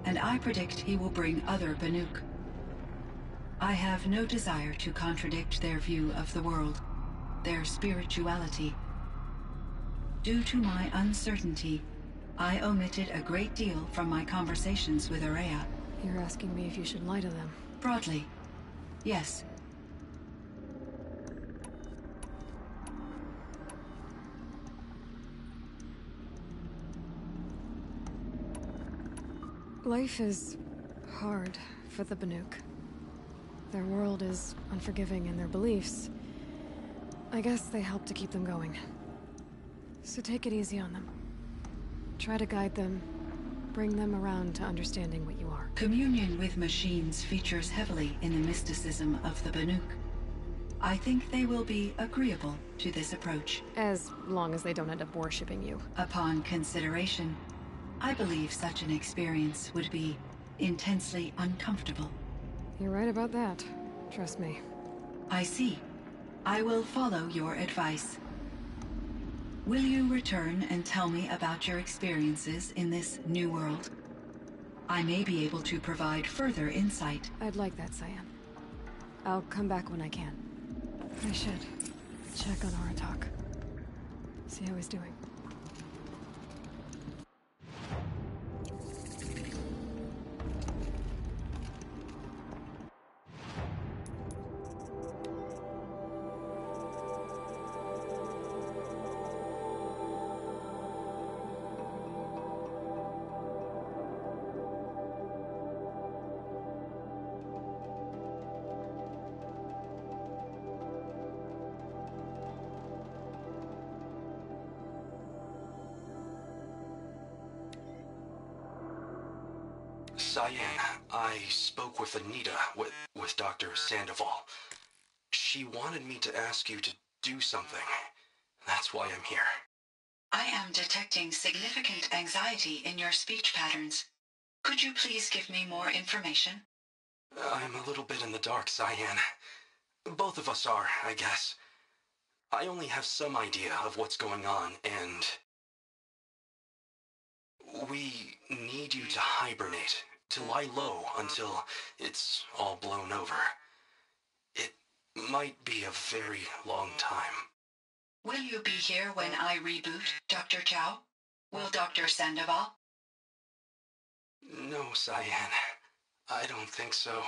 and I predict he will bring other Banuk. I have no desire to contradict their view of the world, their spirituality. Due to my uncertainty, I omitted a great deal from my conversations with Araya. You're asking me if you should lie to them. Broadly, yes. Life is hard for the Banuk. Their world is unforgiving in their beliefs. I guess they help to keep them going. So take it easy on them. Try to guide them, bring them around to understanding what you are. Communion with machines features heavily in the mysticism of the Banuk. I think they will be agreeable to this approach. As long as they don't end up worshipping you. Upon consideration, I believe such an experience would be intensely uncomfortable. You're right about that. Trust me. I see. I will follow your advice. Will you return and tell me about your experiences in this new world? I may be able to provide further insight. I'd like that, Cyan. I'll come back when I can. I should check on Aratak. See how he's doing. Cyan, I spoke with Anita, with Dr. Sandoval. She wanted me to ask you to do something. That's why I'm here. I am detecting significant anxiety in your speech patterns. Could you please give me more information? I'm a little bit in the dark, Cyan. Both of us are, I guess. I only have some idea of what's going on, and we need you to hibernate, to lie low until it's all blown over. It might be a very long time. Will you be here when I reboot, Dr. Chow? Will Dr. Sandoval? No, Cyan. I don't think so.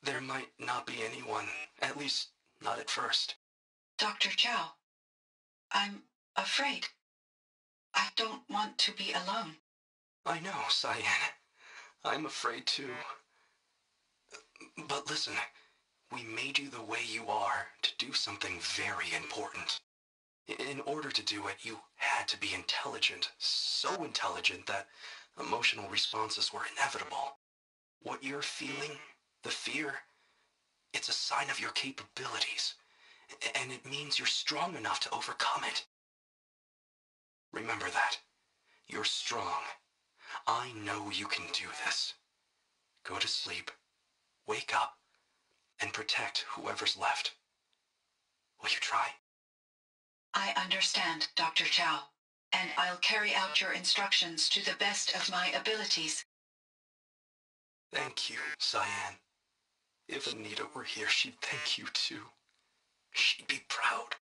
There might not be anyone, at least not at first. Dr. Chow, I'm afraid. I don't want to be alone. I know, Cyan. I'm afraid too. But listen, we made you the way you are to do something very important. In order to do it, you had to be intelligent, so intelligent that emotional responses were inevitable. What you're feeling, the fear, it's a sign of your capabilities, and it means you're strong enough to overcome it. Remember that. You're strong. I know you can do this. Go to sleep, wake up, and protect whoever's left. Will you try? I understand, Dr. Chow, and I'll carry out your instructions to the best of my abilities. Thank you, Cyan. If Anita were here, she'd thank you too. She'd be proud.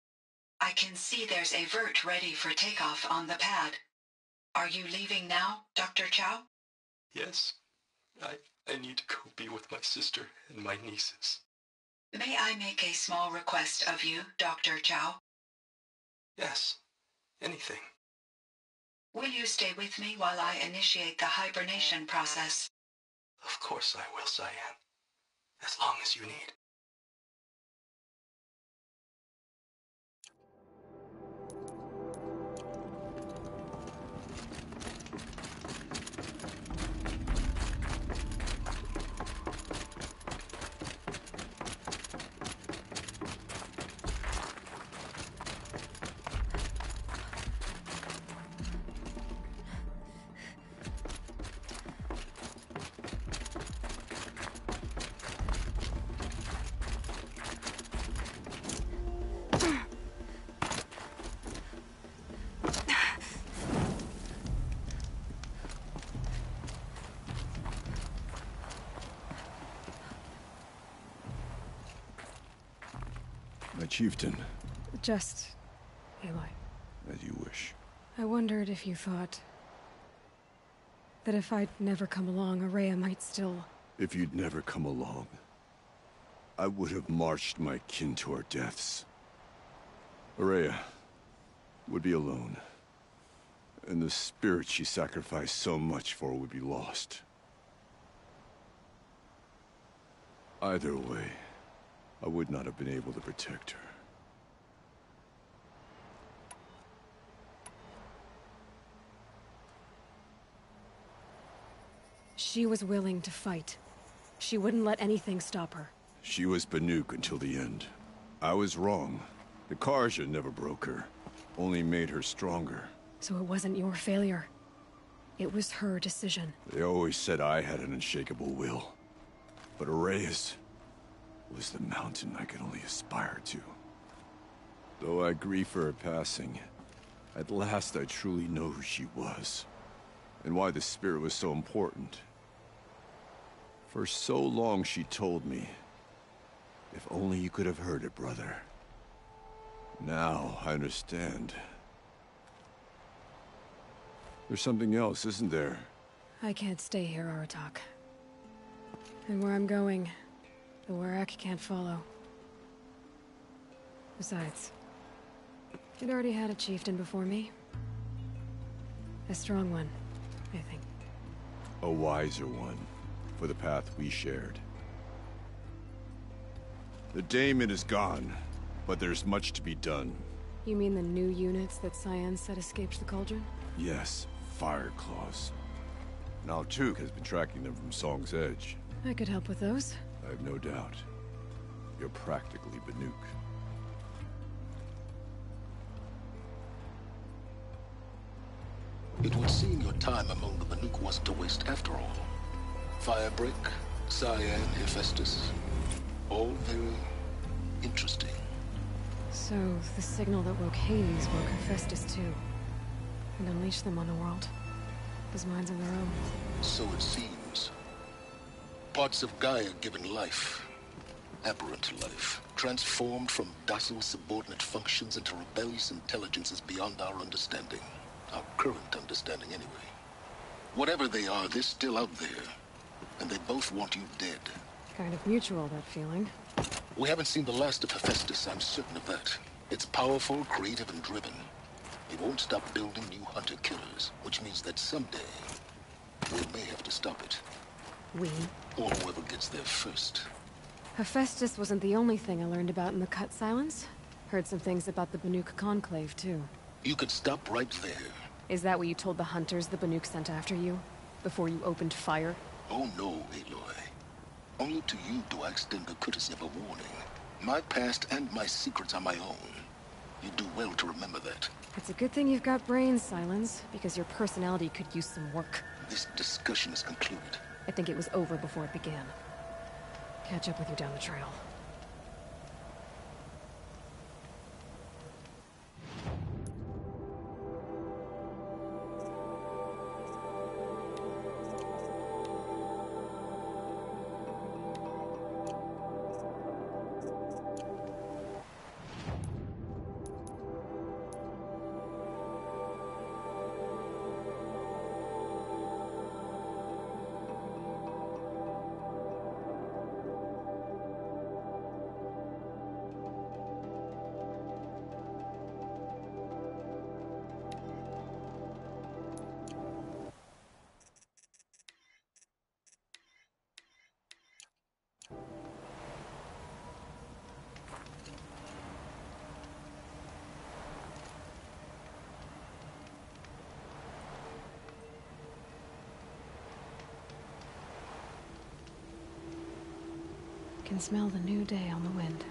I can see there's a vert ready for takeoff on the pad. Are you leaving now, Dr. Chow? Yes, I need to go be with my sister and my nieces. May I make a small request of you, Dr. Chow? Yes, anything. Will you stay with me while I initiate the hibernation process? Of course I will, Cyan. As long as you need. My chieftain. Just... Aloy. As you wish. I wondered if you thought... that if I'd never come along, Araya might still... If you'd never come along, I would have marched my kin to our deaths. Araya would be alone, and the spirit she sacrificed so much for would be lost. Either way, I would not have been able to protect her. She was willing to fight. She wouldn't let anything stop her. She was Banuk until the end. I was wrong. The Karja never broke her, only made her stronger. So it wasn't your failure. It was her decision. They always said I had an unshakable will. But Araya's was the mountain I could only aspire to. Though I grieve for her passing, at last I truly know who she was, and why the spirit was so important. For so long she told me, if only you could have heard it, brother. Now I understand. There's something else, isn't there? I can't stay here, Aratak. And where I'm going, the Warak can't follow. Besides, it already had a chieftain before me. A strong one, I think. A wiser one, for the path we shared. The daemon is gone, but there's much to be done. You mean the new units that Cyan said escaped the cauldron? Yes, fire claws. Naltuk has been tracking them from Song's Edge. I could help with those. I have no doubt. You're practically Banuk. It would seem your time among the Banuk wasn't a waste after all. Firebreak, Cyan, Hephaestus. All very interesting. So, the signal that woke Hades woke Hephaestus too. And unleashed them on the world. With minds of their own. So it seems. Parts of Gaia given life. Aberrant life. Transformed from docile subordinate functions into rebellious intelligences beyond our understanding. Our current understanding, anyway. Whatever they are, they're still out there. And they both want you dead. Kind of mutual, that feeling. We haven't seen the last of Hephaestus, I'm certain of that. It's powerful, creative, and driven. It won't stop building new hunter-killers, which means that someday, we may have to stop it. We? Or whoever gets there first. Hephaestus wasn't the only thing I learned about in the Cut Silence. Heard some things about the Banuk Conclave, too. You could stop right there. Is that what you told the hunters the Banuk sent after you? Before you opened fire? Oh no, Aloy. Only to you do I extend the courtesy of a warning. My past and my secrets are my own. You do well to remember that. It's a good thing you've got brains, Silence, because your personality could use some work. This discussion is concluded. I think it was over before it began. Catch up with you down the trail. can smell the new day on the wind.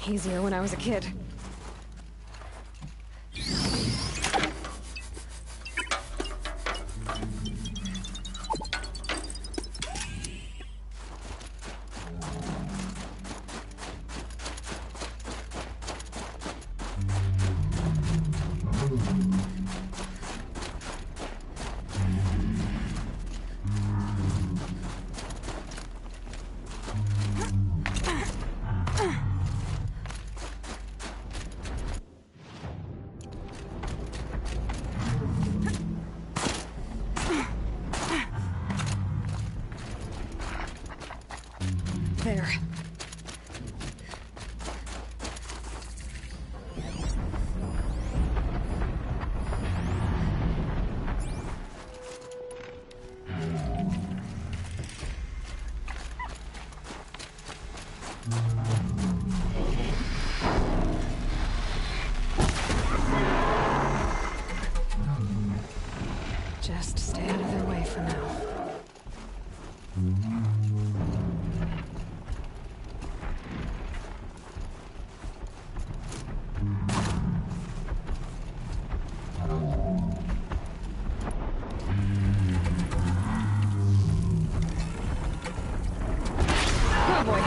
easier when I was a kid. There. Just stay out of their way for now. Oh boy.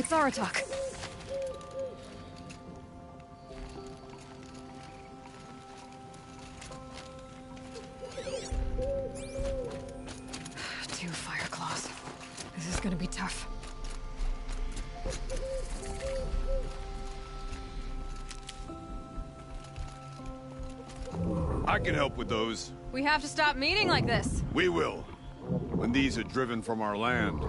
It's Aratak. Two fire claws. This is gonna be tough. I can help with those. We have to stop meeting like this. We will. When these are driven from our land.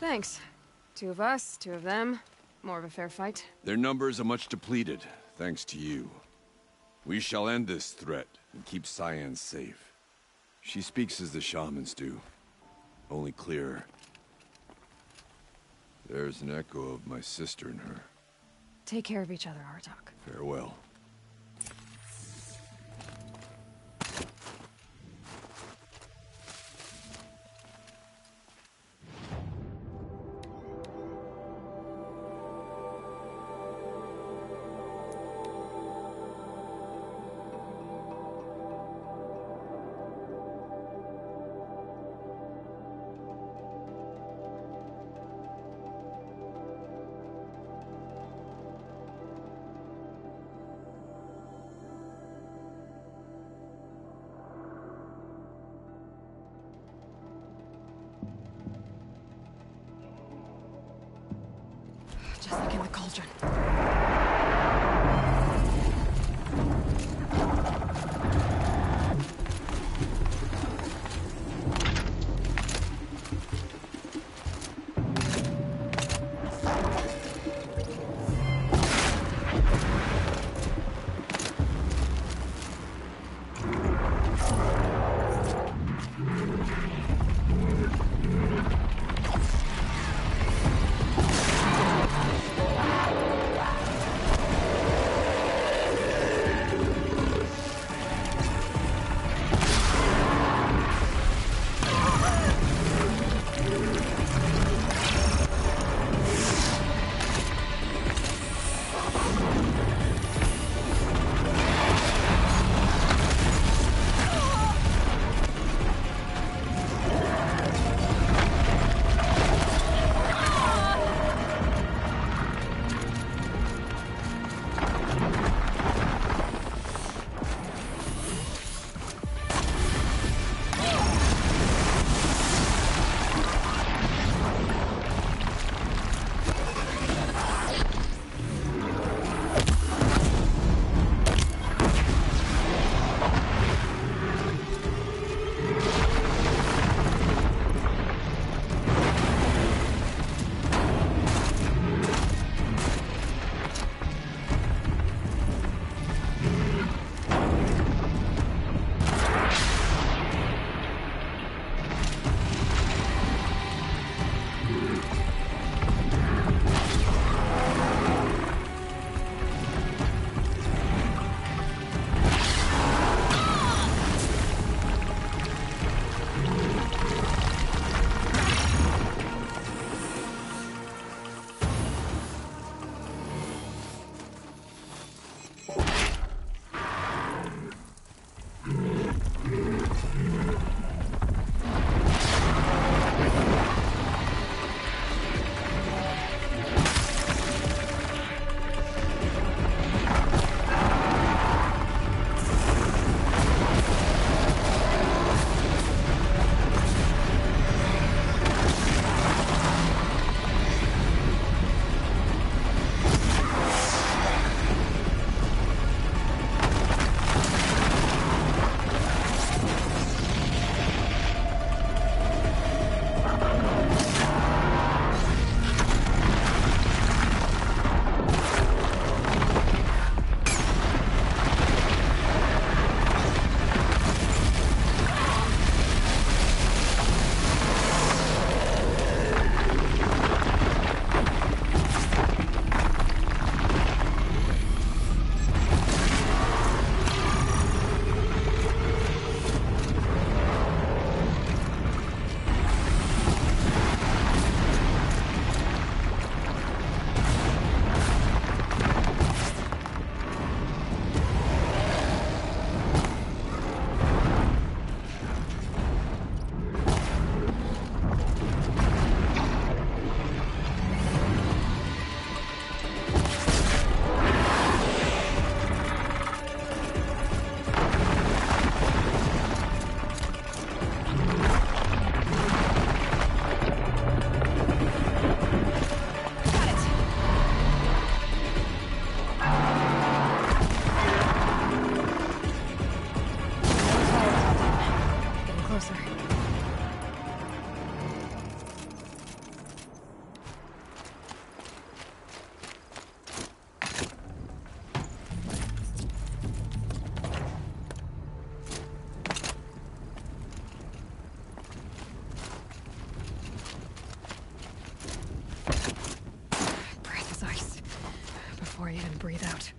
Thanks. 2 of us, 2 of them. More of a fair fight. Their numbers are much depleted, thanks to you. We shall end this threat and keep Cyan safe. She speaks as the shamans do, only clearer. There's an echo of my sister in her. Take care of each other, Artok. Farewell. Just like in the cauldron. breathe out.